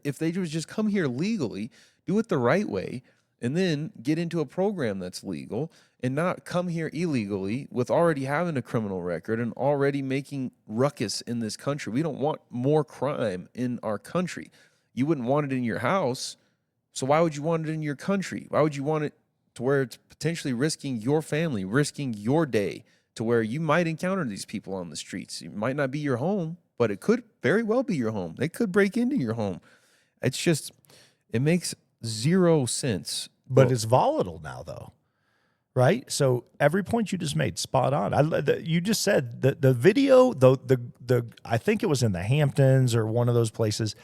if they just come here legally, do it the right way, and then get into a program that's legal and not come here illegally with already having a criminal record and already making ruckus in this country. We don't want more crime in our country. You wouldn't want it in your house, so why would you want it in your country? Why would you want it to where it's potentially risking your family, risking your day, to where you might encounter these people on the streets? It might not be your home, but it could very well be your home. They could break into your home. It's just, it makes zero sense. But it's volatile now, though, right? So every point you just made, spot on. You just said the video, I think it was in the Hamptons or one of those places,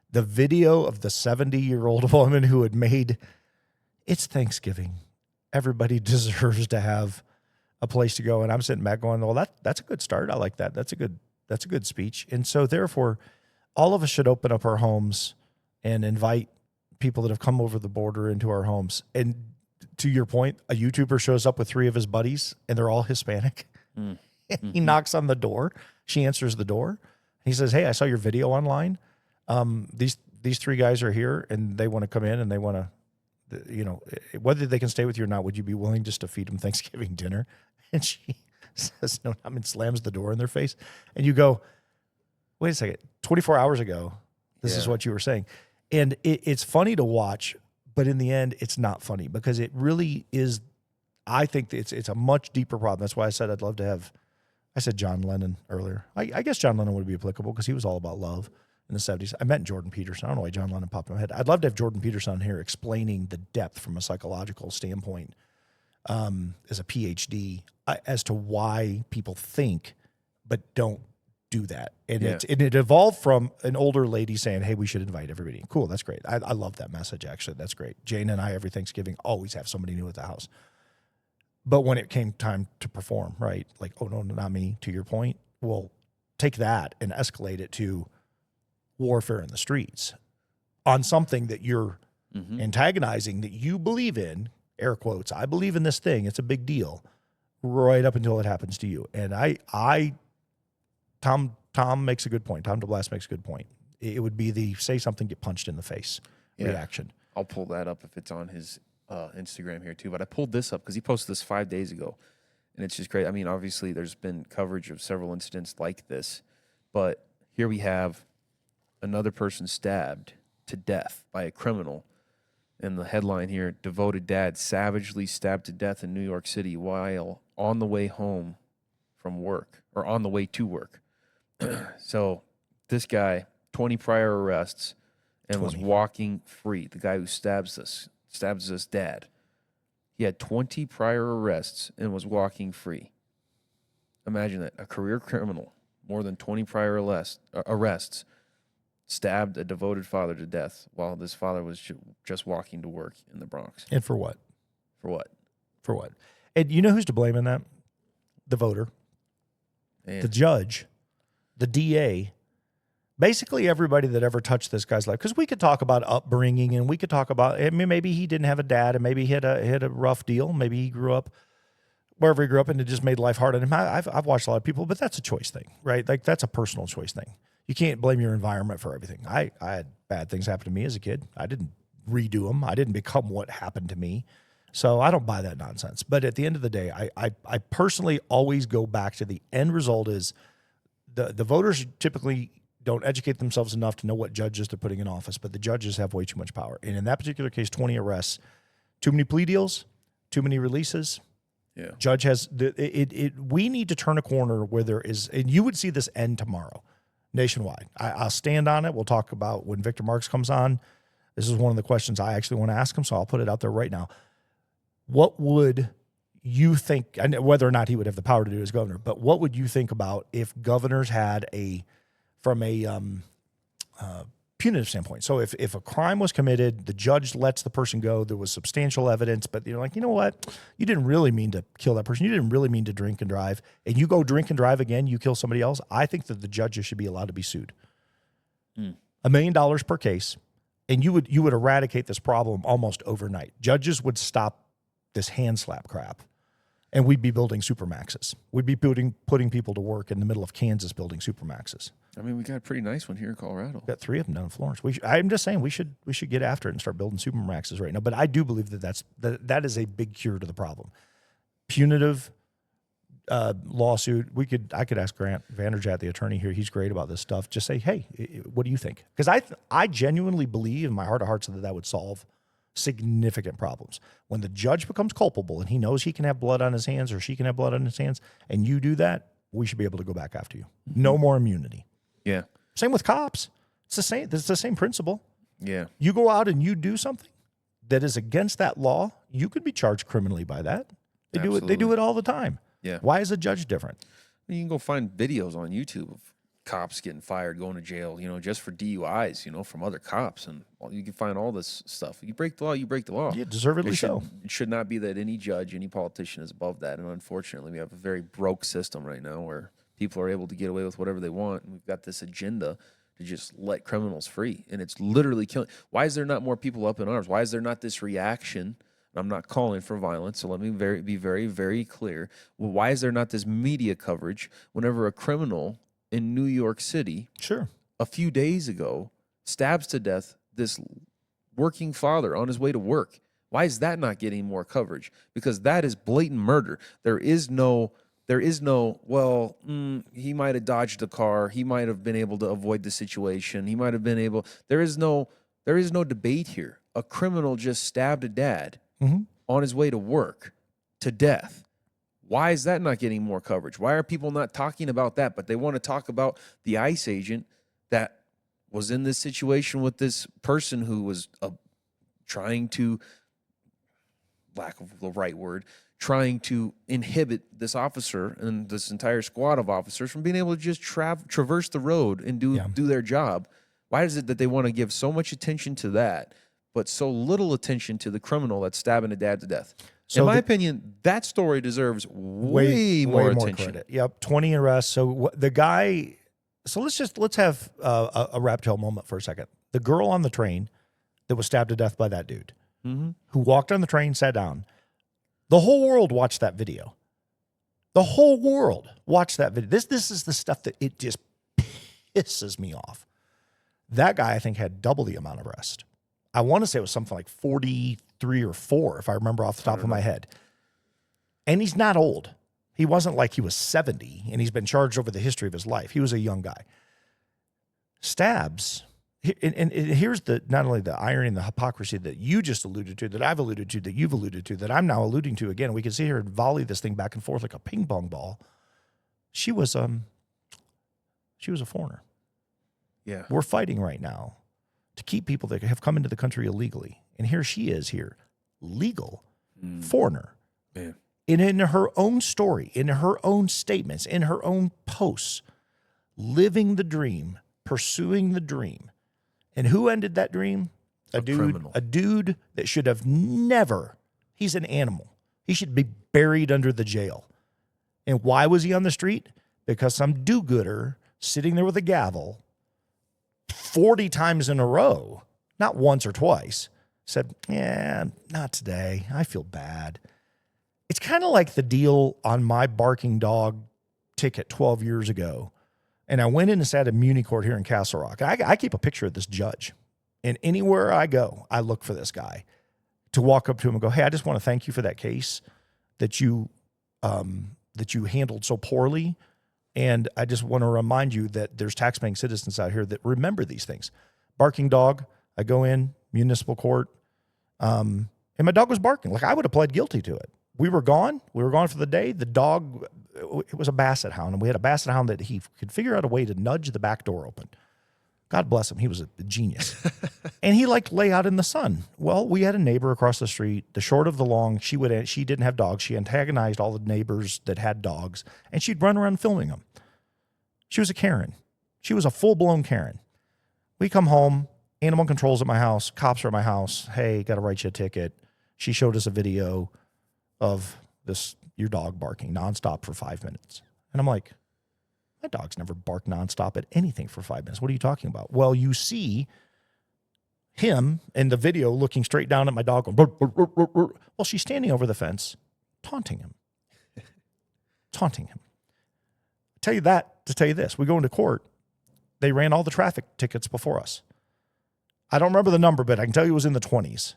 the video of the 70-year-old woman who had made, it's Thanksgiving. Everybody deserves to have a place to go. And I'm sitting back going, well, that's a good start. I like that. That's a good speech. And so therefore, all of us should open up our homes and invite people that have come over the border into our homes. And to your point, a YouTuber shows up with 3 of his buddies and they're all Hispanic. Mm-hmm. He knocks on the door. She answers the door. He says, hey, I saw your video online. These 3 guys are here and they want to come in and they want to, whether they can stay with you or not, would you be willing just to feed them Thanksgiving dinner? And she says, no, slams the door in their face. And you go, wait a second, 24 hours ago, this is what you were saying. And it's funny to watch, but in the end, it's not funny because it really is. I think it's a much deeper problem. That's why I said I'd love to have. I said John Lennon earlier. I guess John Lennon would be applicable because he was all about love in the 70s. I meant Jordan Peterson. I don't know why John Lennon popped in my head. I'd love to have Jordan Peterson here explaining the depth from a psychological standpoint as a PhD as to why people think but don't do that. And it evolved from an older lady saying, hey, we should invite everybody. Cool, that's great. I love that message, actually. That's great. Jane and I, every Thanksgiving, always have somebody new at the house. But when it came time to perform, right, like, oh, no, not me, to your point, well, take that and escalate it to warfare in the streets on something that you're antagonizing, that you believe in, air quotes, I believe in this thing, it's a big deal, right up until it happens to you. And Tom makes a good point. Tom DeBlas makes a good point. It would be the say something, get punched in the face reaction. I'll pull that up if it's on his Instagram here too. But I pulled this up because he posted this 5 days ago. And it's just great. I mean, obviously there's been coverage of several incidents like this. But here we have another person stabbed to death by a criminal. And the headline here, devoted dad savagely stabbed to death in New York City while on the way home from work or on the way to work. So this guy, 20 prior arrests and was walking free. The guy who stabs this dad. He had 20 prior arrests and was walking free. Imagine that. A career criminal, more than 20 prior arrests, stabbed a devoted father to death while this father was just walking to work in the Bronx. And for what? For what? For what? And you know who's to blame in that? The voter, the judge, the DA, basically everybody that ever touched this guy's life. Because we could talk about upbringing and we could talk about, I mean, maybe he didn't have a dad and maybe he had a rough deal. Maybe he grew up wherever he grew up, and it just made life hard on him. I've watched a lot of people, but that's a choice thing, right? Like that's a personal choice thing. You can't blame your environment for everything. I had bad things happen to me as a kid. I didn't redo them. I didn't become what happened to me. So I don't buy that nonsense. But at the end of the day, I personally always go back to the end result is the voters typically don't educate themselves enough to know what judges they're putting in office, but the judges have way too much power. And in that particular case, 20 arrests, too many plea deals, too many releases. Yeah. Judge has we need to turn a corner where there is, and you would see this end tomorrow nationwide. I'll stand on it. We'll talk about when Victor Marx comes on. This is one of the questions I actually want to ask him, so I'll put it out there right now. What would you think, and whether or not he would have the power to do as governor, but what would you think about if governors had from a punitive standpoint? So if a crime was committed, the judge lets the person go, there was substantial evidence, but you're like, you know what? You didn't really mean to kill that person. You didn't really mean to drink and drive. And you go drink and drive again, you kill somebody else. I think that the judges should be allowed to be sued. $1 million per case. And you would eradicate this problem almost overnight. Judges would stop this hand slap crap. And we'd be building supermaxes. We'd be putting people to work in the middle of Kansas building supermaxes. I mean, we got a pretty nice one here in Colorado. We've got 3 of them down in Florence. I'm just saying we should get after it and start building supermaxes right now. But I do believe that is a big cure to the problem. Punitive lawsuit. I could ask Grant Vanderjagt, the attorney here. He's great about this stuff. Just say, hey, what do you think? Because I genuinely believe in my heart of hearts that would solve significant problems. When the judge becomes culpable and he knows he can have blood on his hands or she can have blood on his hands, and you do that, we should be able to go back after you. No more immunity. Yeah. Same with cops. It's the same. It's the same principle. Yeah. You go out and you do something that is against that law, you could be charged criminally by that. They do it. They do it all the time. Yeah. Why is a judge different? You can go find videos on YouTube of cops getting fired, going to jail, just for DUIs, from other cops. And you can find all this stuff. You break the law, you break the law. Yeah, deservedly so. It should not be that any judge, any politician is above that. And unfortunately, we have a very broke system right now where people are able to get away with whatever they want. And we've got this agenda to just let criminals free. And it's literally killing. Why is there not more people up in arms? Why is there not this reaction? I'm not calling for violence, so let me be very, very clear. Well, why is there not this media coverage whenever a criminal in New York City, a few days ago, stabs to death this working father on his way to work? Why is that not getting more coverage? Because that is blatant murder. There is no, well, he might have dodged a car. He might have been able to avoid the situation. He might have been able, there is no debate here. A criminal just stabbed a dad on his way to work to death. Why is that not getting more coverage? Why are people not talking about that? But they want to talk about the ICE agent that was in this situation with this person who was trying to, lack of the right word, trying to inhibit this officer and this entire squad of officers from being able to just traverse the road and do their job. Why is it that they want to give so much attention to that, but so little attention to the criminal that's stabbing a dad to death? So in my opinion, that story deserves way more attention. Credit. Yep, 20 arrests. So the guy. So let's have a rap tail moment for a second. The girl on the train that was stabbed to death by that dude, who walked on the train, sat down. The whole world watched that video. The whole world watched that video. This is the stuff that it just pisses me off. That guy, I think, had double the amount of arrest. I want to say it was something like 43 or 4, if I remember off the top of my head. And he's not old. He wasn't like he was 70, and he's been charged over the history of his life. He was a young guy. Stabs, and here's not only the irony and the hypocrisy that you just alluded to, that I've alluded to, that you've alluded to, that I'm now alluding to again. We can see her volley this thing back and forth like a ping pong ball. She was a foreigner. Yeah. We're fighting right now to keep people that have come into the country illegally. And here she is here, legal, foreigner. Man. And in her own story, in her own statements, in her own posts, living the dream, pursuing the dream. And who ended that dream? A dude that should have never, he's an animal. He should be buried under the jail. And why was he on the street? Because some do-gooder sitting there with a gavel 40 times in a row, not once or twice, said, yeah, not today. I feel bad. It's kind of like the deal on my barking dog ticket 12 years ago. And I went in and sat in Muni Court here in Castle Rock. I keep a picture of this judge. And anywhere I go, I look for this guy to walk up to him and go, hey, I just want to thank you for that case that you handled so poorly. And I just want to remind you that there's taxpaying citizens out here that remember these things. Barking dog, I go in, municipal court, and my dog was barking. Like, I would have pled guilty to it. We were gone for the day. The dog, it was a basset hound, and we had a basset hound that he could figure out a way to nudge the back door open. God bless him. He was a genius. And he liked to lay out in the sun. Well, we had a neighbor across the street. The short of the long, she didn't have dogs. She antagonized all the neighbors that had dogs, and she'd run around filming them. She was a Karen. She was a full-blown Karen. We come home, animal control's at my house, cops are at my house. Hey, got to write you a ticket. She showed us a video of your dog barking nonstop for 5 minutes. And I'm like, my dog's never barked nonstop at anything for 5 minutes. What are you talking about? Well, you see him in the video looking straight down at my dog going, burr, burr, burr, burr, burr. Well, she's standing over the fence, taunting him. Tell you that to tell you this. We go into court. They ran all the traffic tickets before us. I don't remember the number, but I can tell you it was in the 20s.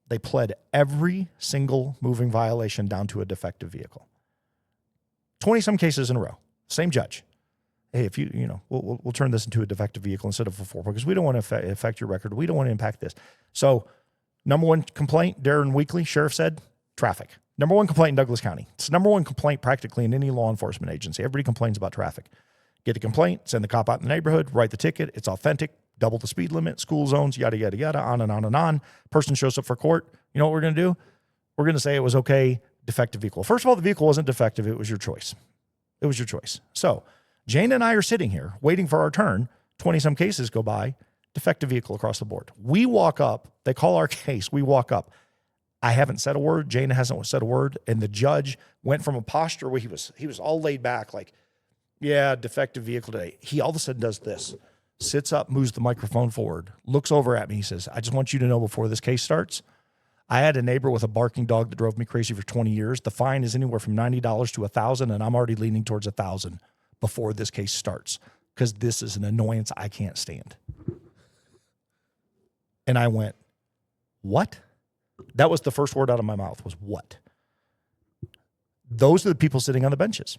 They pled every single moving violation down to a defective vehicle. 20-some cases in a row. Same judge. Hey, if we'll turn this into a defective vehicle instead of a 4 because we don't want to affect your record. We don't want to impact this. So, number one complaint, Darren Weekly, sheriff said, traffic. Number one complaint in Douglas County. It's the number one complaint practically in any law enforcement agency. Everybody complains about traffic. Get a complaint, send the cop out in the neighborhood, write the ticket. It's authentic. Double the speed limit, school zones, yada, yada, yada, on and on and on. Person shows up for court. You know what we're going to do? We're going to say it was okay, defective vehicle. First of all, the vehicle wasn't defective. It was your choice. It was your choice. So Jane and I are sitting here waiting for our turn. 20-some cases go by, defective vehicle across the board. We walk up. They call our case. We walk up. I haven't said a word. Jane hasn't said a word. And the judge went from a posture where he was all laid back like, yeah, defective vehicle today. He all of a sudden does this. Sits up, moves the microphone forward, looks over at me. He says, I just want you to know before this case starts, I had a neighbor with a barking dog that drove me crazy for 20 years. The fine is anywhere from $90 to $1,000, and I'm already leaning towards $1,000 before this case starts because this is an annoyance I can't stand. And I went, what? That was the first word out of my mouth was what? Those are the people sitting on the benches.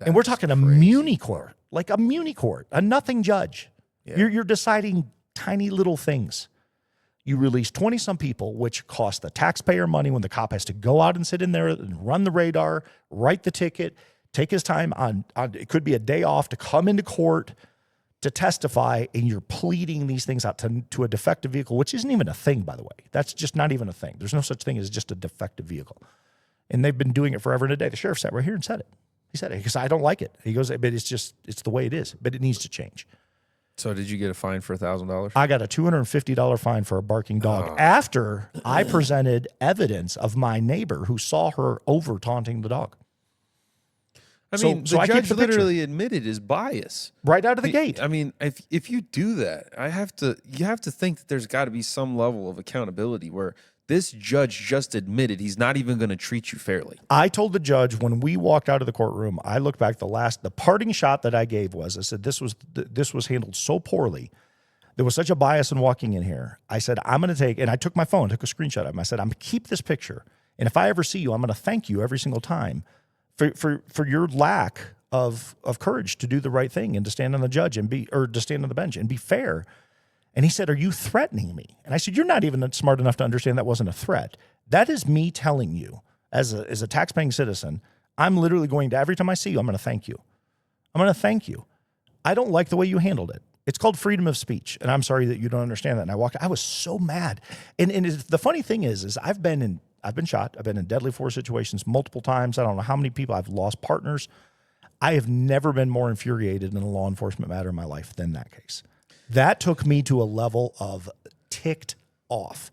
And we're talking a Muni court, like a Muni court, a nothing judge. Yeah. You're deciding tiny little things. You release 20-some people, which cost the taxpayer money when the cop has to go out and sit in there and run the radar, write the ticket, take his time on it could be a day off to come into court to testify, and you're pleading these things out to a defective vehicle, which isn't even a thing, by the way. That's just not even a thing. There's no such thing as just a defective vehicle. And they've been doing it forever and a day. The sheriff sat right here and said it. He said it because I don't like it. He goes, but it's the way it is, but it needs to change. So did you get a fine for $1,000? I got a $250 fine for a barking dog after I presented evidence of my neighbor who saw her over taunting the dog. I mean, the judge literally admitted his bias right out of the gate. I mean, if you do that, you have to think that there's got to be some level of accountability where this judge just admitted he's not even going to treat you fairly. I told the judge when we walked out of the courtroom, I looked back, the parting shot that I gave was, I said, this was handled so poorly. There was such a bias in walking in here. I said, I'm going to take, and I took my phone, took a screenshot of him. I said, I'm going to keep this picture. And if I ever see you, I'm going to thank you every single time for your lack of courage to do the right thing and to stand on the to stand on the bench and be fair. And he said, are you threatening me? And I said, you're not even smart enough to understand that wasn't a threat. That is me telling you as a taxpaying citizen, I'm literally going to, every time I see you, I'm going to thank you. I'm going to thank you. I don't like the way you handled it. It's called freedom of speech. And I'm sorry that you don't understand that. And I was so mad. And the funny thing is I've been shot. I've been in deadly force situations multiple times. I don't know how many people. I've lost partners. I have never been more infuriated in a law enforcement matter in my life than that case. That took me to a level of ticked off.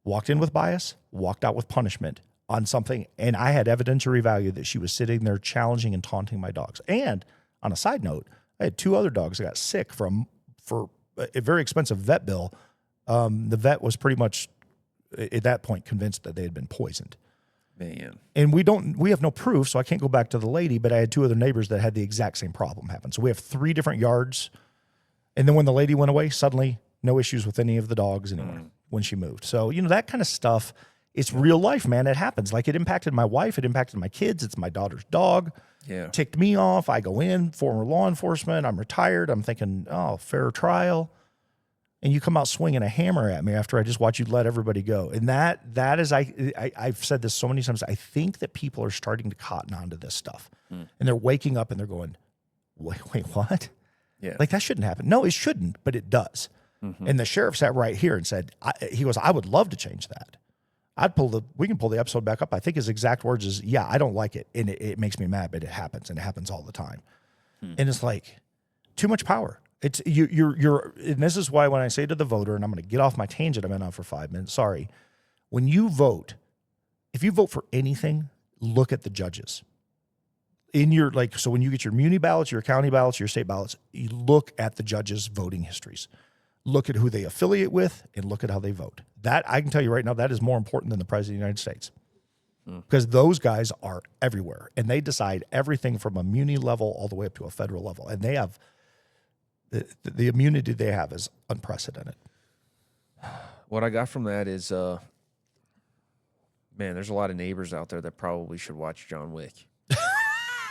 Walked in with bias, walked out with punishment on something, and I had evidentiary value that she was sitting there challenging and taunting my dogs. And on a side note, I had 2 other dogs that got sick for a very expensive vet bill. The vet was pretty much, at that point, convinced that they had been poisoned. Man. And we have no proof, so I can't go back to the lady, but I had 2 other neighbors that had the exact same problem happen. So we have 3 different yards. And then when the lady went away, suddenly no issues with any of the dogs anymore when she moved. So, that kind of stuff, it's real life, man. It happens. Like, it impacted my wife. It impacted my kids. It's my daughter's dog. Yeah. Ticked me off. I go in, former law enforcement. I'm retired. I'm thinking, oh, fair trial. And you come out swinging a hammer at me after I just watch you let everybody go. And that is, I've said this so many times, I think that people are starting to cotton onto this stuff. And they're waking up and they're going, wait, what? Yeah. Like, that shouldn't happen. No, it shouldn't, but it does. And the sheriff sat right here and said, he goes, I would love to change that. We can pull the episode back up. I think his exact words is, yeah, I don't like it. And it makes me mad, but it happens, and it happens all the time. And it's like, too much power. It's you're and this is why when I say to the voter, and I'm going to get off my tangent I've been on for 5 minutes, sorry. When you vote, if you vote for anything, look at the judges. So when you get your muni ballots, your county ballots, your state ballots, you look at the judges' voting histories. Look at who they affiliate with and look at how they vote. That, I can tell you right now, that is more important than the President of the United States. Because those guys are everywhere, and they decide everything from a muni level all the way up to a federal level. And they have, the immunity they have is unprecedented. What I got from that is, man, there's a lot of neighbors out there that probably should watch John Wick.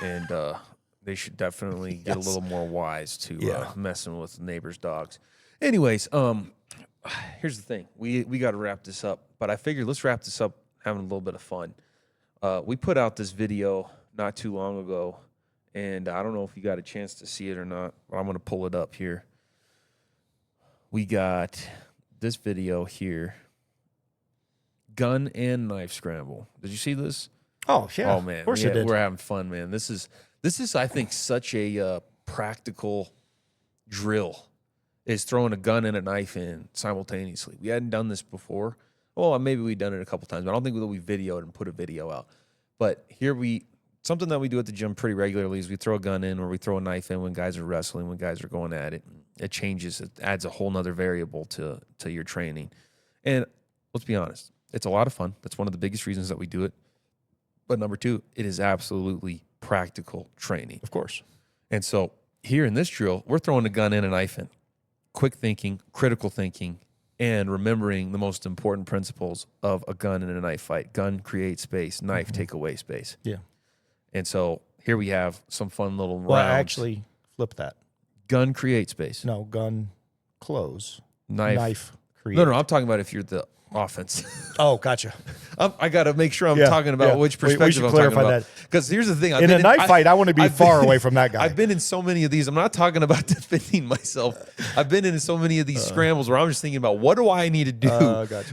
And they should definitely get a little more wise to messing with neighbors' dogs. Anyways, here's the thing. We got to wrap this up, but I figured let's wrap this up having a little bit of fun. We put out this video not too long ago, and I don't know if you got a chance to see it or not, but I'm going to pull it up here. We got this video here. Gun and knife scramble. Did you see this? Oh, yeah. Oh, man. Of course you did. We're having fun, man. This is I think, such a practical drill, is throwing a gun and a knife in simultaneously. We hadn't done this before. Well, maybe we've done it a couple times, but I don't think that we videoed and put a video out. But here something that we do at the gym pretty regularly is we throw a gun in or we throw a knife in when guys are wrestling, when guys are going at it. It changes. It adds a whole nother variable to your training. And let's be honest, it's a lot of fun. That's one of the biggest reasons that we do it. But number 2, it is absolutely practical training. Of course. And so here in this drill, we're throwing a gun and a knife in. Quick thinking, critical thinking, and remembering the most important principles of a gun and a knife fight. Gun, create space. Knife, take away space. Yeah. And so here we have some fun little rounds. Well, actually, flip that. Gun, create space. No, gun, close. Knife create. No, I'm talking about if you're the offense. Oh, gotcha. I got to make sure I'm talking about which perspective we should I'm clarify talking about. that. Because here's the thing. In a knife fight, I want to be far away from that guy. I've been in so many of these. I'm not talking about defending myself. I've been in so many of these scrambles where I'm just thinking about, what do I need to do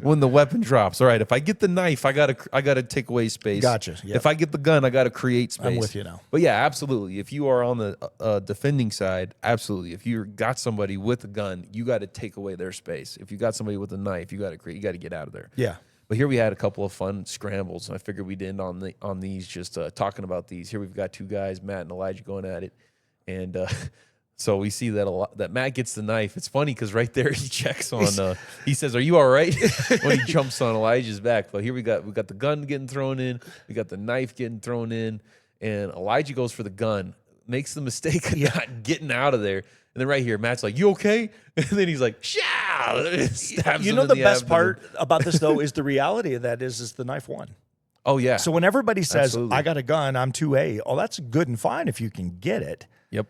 when the weapon drops? All right, if I get the knife, I gotta take away space. Gotcha. Yep. If I get the gun, I got to create space. I'm with you now. But yeah, absolutely. If you are on the defending side, absolutely. If you got somebody with a gun, you got to take away their space. If you got somebody with a knife, you got to get out of there. Yeah. But here we had a couple of fun scrambles, and I figured we'd end on these, just talking about these. Here we've got 2 guys, Matt and Elijah, going at it, and so we see that Matt gets the knife. It's funny because right there he checks on. He says, "Are you all right?" when he jumps on Elijah's back. But here we got the gun getting thrown in, we got the knife getting thrown in, and Elijah goes for the gun, makes the mistake of not getting out of there. And then right here, Matt's like, "You okay?" And then he's like, "Show!" Stabs him in The the best abdomen. part about this, though, is the reality of that is the knife won. Oh, yeah. So when everybody says, Absolutely. I got a gun, I'm 2A, oh, that's good and fine if you can get it. Yep.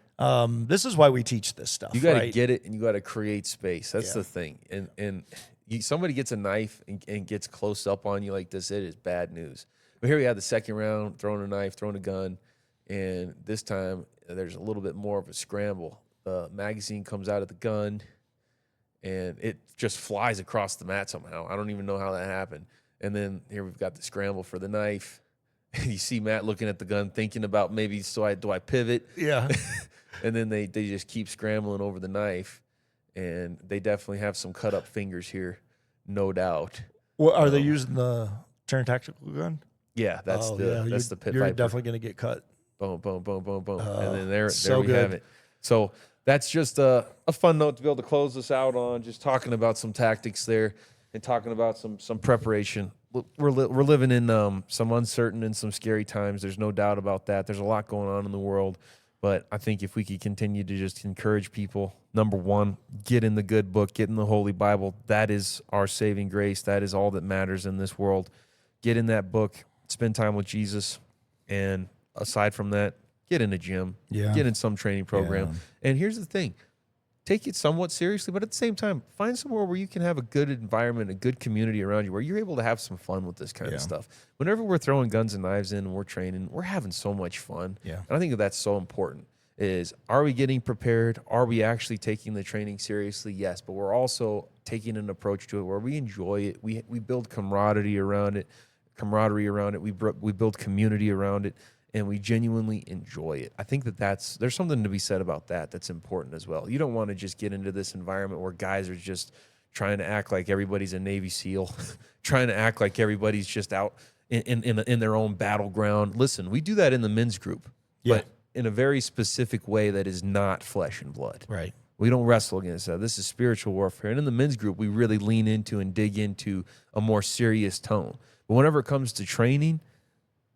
This is why we teach this stuff. You got to right? get it, and you got to create space. That's the thing. And somebody gets a knife and gets close up on you like this, it is bad news. But here we have the second round, throwing a knife, throwing a gun, and this time there's a little bit more of a scramble. The magazine comes out of the gun, and it just flies across the mat somehow. I don't even know how that happened. And then here we've got the scramble for the knife. And you see Matt looking at the gun, thinking about maybe, do I pivot? Yeah. And then they just keep scrambling over the knife, and they definitely have some cut up fingers here, no doubt. Well, are they using the turn tactical gun? Yeah, that's the pit You're viper. definitely going to get cut. Boom, boom, boom, boom, boom. And then there so we have good. it. So that's just a fun note to be able to close this out on, just talking about some tactics there and talking about some preparation. we're living in some uncertain and some scary times. There's no doubt about that. There's a lot going on in the world, but I think if we could continue to just encourage people, number one, get in the good book, get in the Holy Bible. That is our saving grace. That is all that matters in this world. Get in that book, spend time with Jesus, and aside from that, get in a gym, get in some training program. Yeah. And here's the thing. Take it somewhat seriously, but at the same time, find somewhere where you can have a good environment, a good community around you, where you're able to have some fun with this kind of stuff. Whenever we're throwing guns and knives in and we're training, we're having so much fun. Yeah. And I think that's so important. Are we getting prepared? Are we actually taking the training seriously? Yes, but we're also taking an approach to it where we enjoy it. We build camaraderie around it. We build community around it. And we genuinely enjoy it. I think there's something to be said about that that's important as well. You don't want to just get into this environment where guys are just trying to act like everybody's a Navy SEAL, trying to act like everybody's just out in their own battleground. Listen, we do that in the men's group, but in a very specific way that is not flesh and blood. Right. We don't wrestle against that. This is spiritual warfare. And in the men's group, we really lean into and dig into a more serious tone. But whenever it comes to training,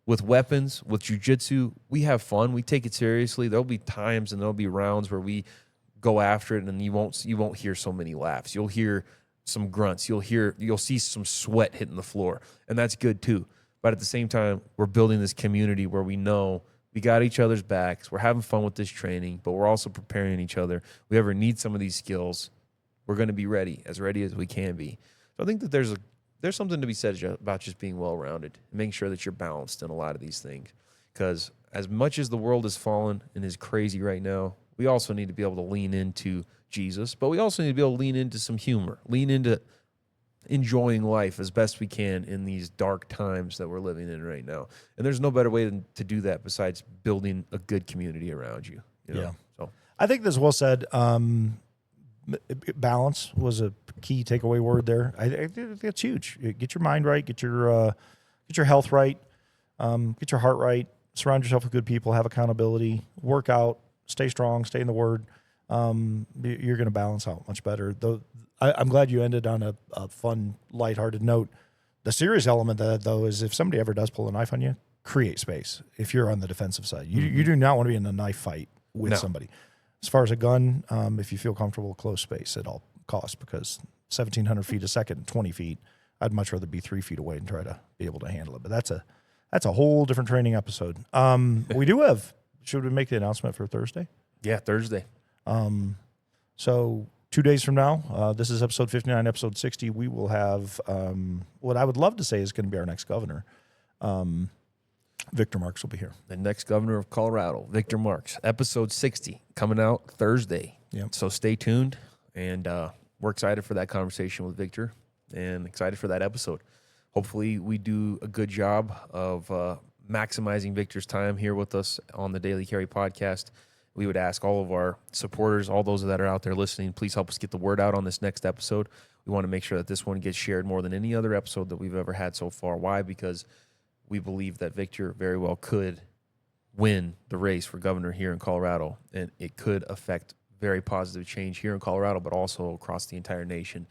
with weapons, with jiu-jitsu, we have fun. We take it seriously. There'll be times and there'll be rounds where we go after it, and you won't hear so many laughs. You'll hear some grunts. You'll see some sweat hitting the floor, and that's good too. But at the same time, we're building this community where we know we got each other's backs. We're having fun with this training, but we're also preparing each other. If we ever need some of these skills, we're going to be ready as we can be. So I think that there's something to be said about just being well-rounded and making sure that you're balanced in a lot of these things. Because as much as the world is fallen and is crazy right now, we also need to be able to lean into Jesus, but we also need to be able to lean into some humor, lean into enjoying life as best we can in these dark times that we're living in right now. And there's no better way to do that besides building a good community around you. Yeah. So I think that's well said. Balance was a key takeaway word there. I think that's huge. Get your mind right, get your health right, get your heart right, surround yourself with good people, have accountability, work out, stay strong, stay in the Word. You're going to balance out much better. Though I'm glad you ended on a fun, lighthearted note. The serious element of that, though, is if somebody ever does pull a knife on you, create space. If you're on the defensive side, you do not want to be in a knife fight with somebody. As far as a gun, if you feel comfortable, close space at all costs, because 1,700 feet a second, 20 feet, I'd much rather be 3 feet away and try to be able to handle it. But that's a whole different training episode. We do have, should we make the announcement for Thursday? yeah, Thursday. So 2 days from now, this is episode 59, episode 60, we will have what I would love to say is going to be our next governor. Victor Marx will be here. The next governor of Colorado, Victor Marx, episode 60, coming out Thursday. Yep. So stay tuned, and we're excited for that conversation with Victor and excited for that episode. Hopefully we do a good job of maximizing Victor's time here with us on the Daily Carry podcast. We would ask all of our supporters, all those that are out there listening, please help us get the word out on this next episode. We want to make sure that this one gets shared more than any other episode that we've ever had so far. Why? Because we believe that Victor very well could win the race for governor here in Colorado, and it could affect very positive change here in Colorado, but also across the entire nation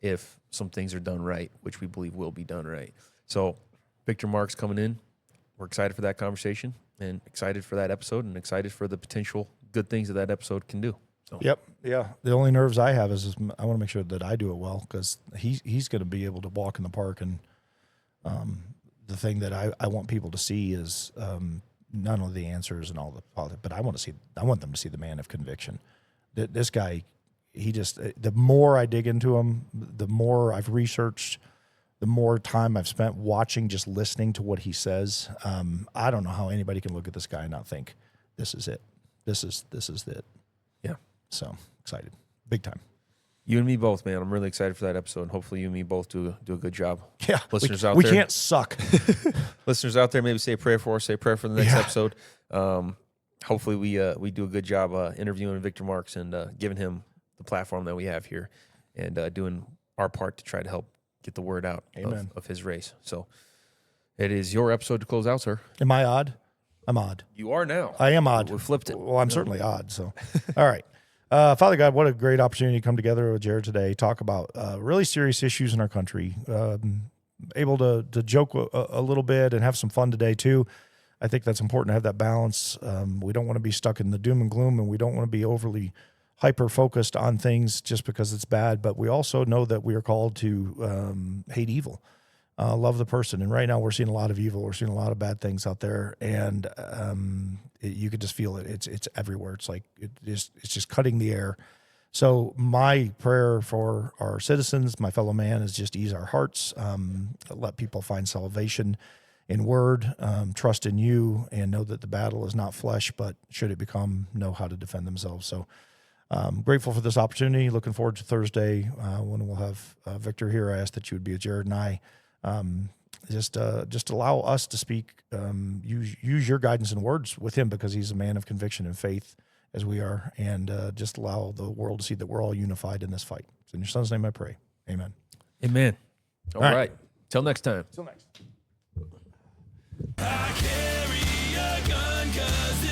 if some things are done right, which we believe will be done right. So Victor Marx coming in. We're excited for that conversation and excited for that episode and excited for the potential good things that episode can do. So. Yep. Yeah. The only nerves I have is I want to make sure that I do it well, because he's going to be able to walk in the park, and the thing that I want people to see is not only the answers and all the, but I want them to see the man of conviction. This guy, the more I dig into him, the more I've researched, the more time I've spent watching, just listening to what he says. I don't know how anybody can look at this guy and not think this is it. This is it. Yeah. So excited, big time. You and me both, man. I'm really excited for that episode. Hopefully you and me both do a good job. Yeah. Listeners we out there. We can't suck. Listeners out there, maybe say a prayer for us, say a prayer for the next episode. Hopefully we do a good job interviewing Victor Marx and giving him the platform that we have here, and doing our part to try to help get the word out of his race. So it is your episode to close out, sir. Am I odd? I'm odd. You are now. I am odd. We flipped it. Well, I'm certainly odd. So, all right. Father God, what a great opportunity to come together with Jared today, talk about really serious issues in our country. able to joke a little bit and have some fun today too. I think that's important to have that balance. We don't want to be stuck in the doom and gloom, and we don't want to be overly hyper-focused on things just because it's bad. But we also know that we are called to hate evil, love the person. And right now we're seeing a lot of evil. We're seeing a lot of bad things out there, and you could just feel it. It's everywhere. It's like it's just cutting the air. So my prayer for our citizens, my fellow man, is just ease our hearts, let people find salvation in word, trust in you, and know that the battle is not flesh, but should it become, know how to defend themselves. So grateful for this opportunity. Looking forward to Thursday when we'll have Victor here. I ask that you would be with Jared and I. Just allow us to speak, use your guidance and words with him, because he's a man of conviction and faith as we are, and just allow the world to see that we're all unified in this fight. It's in your son's name I pray. Amen. Amen. All right. Till next time. Till next. I carry a gun 'cause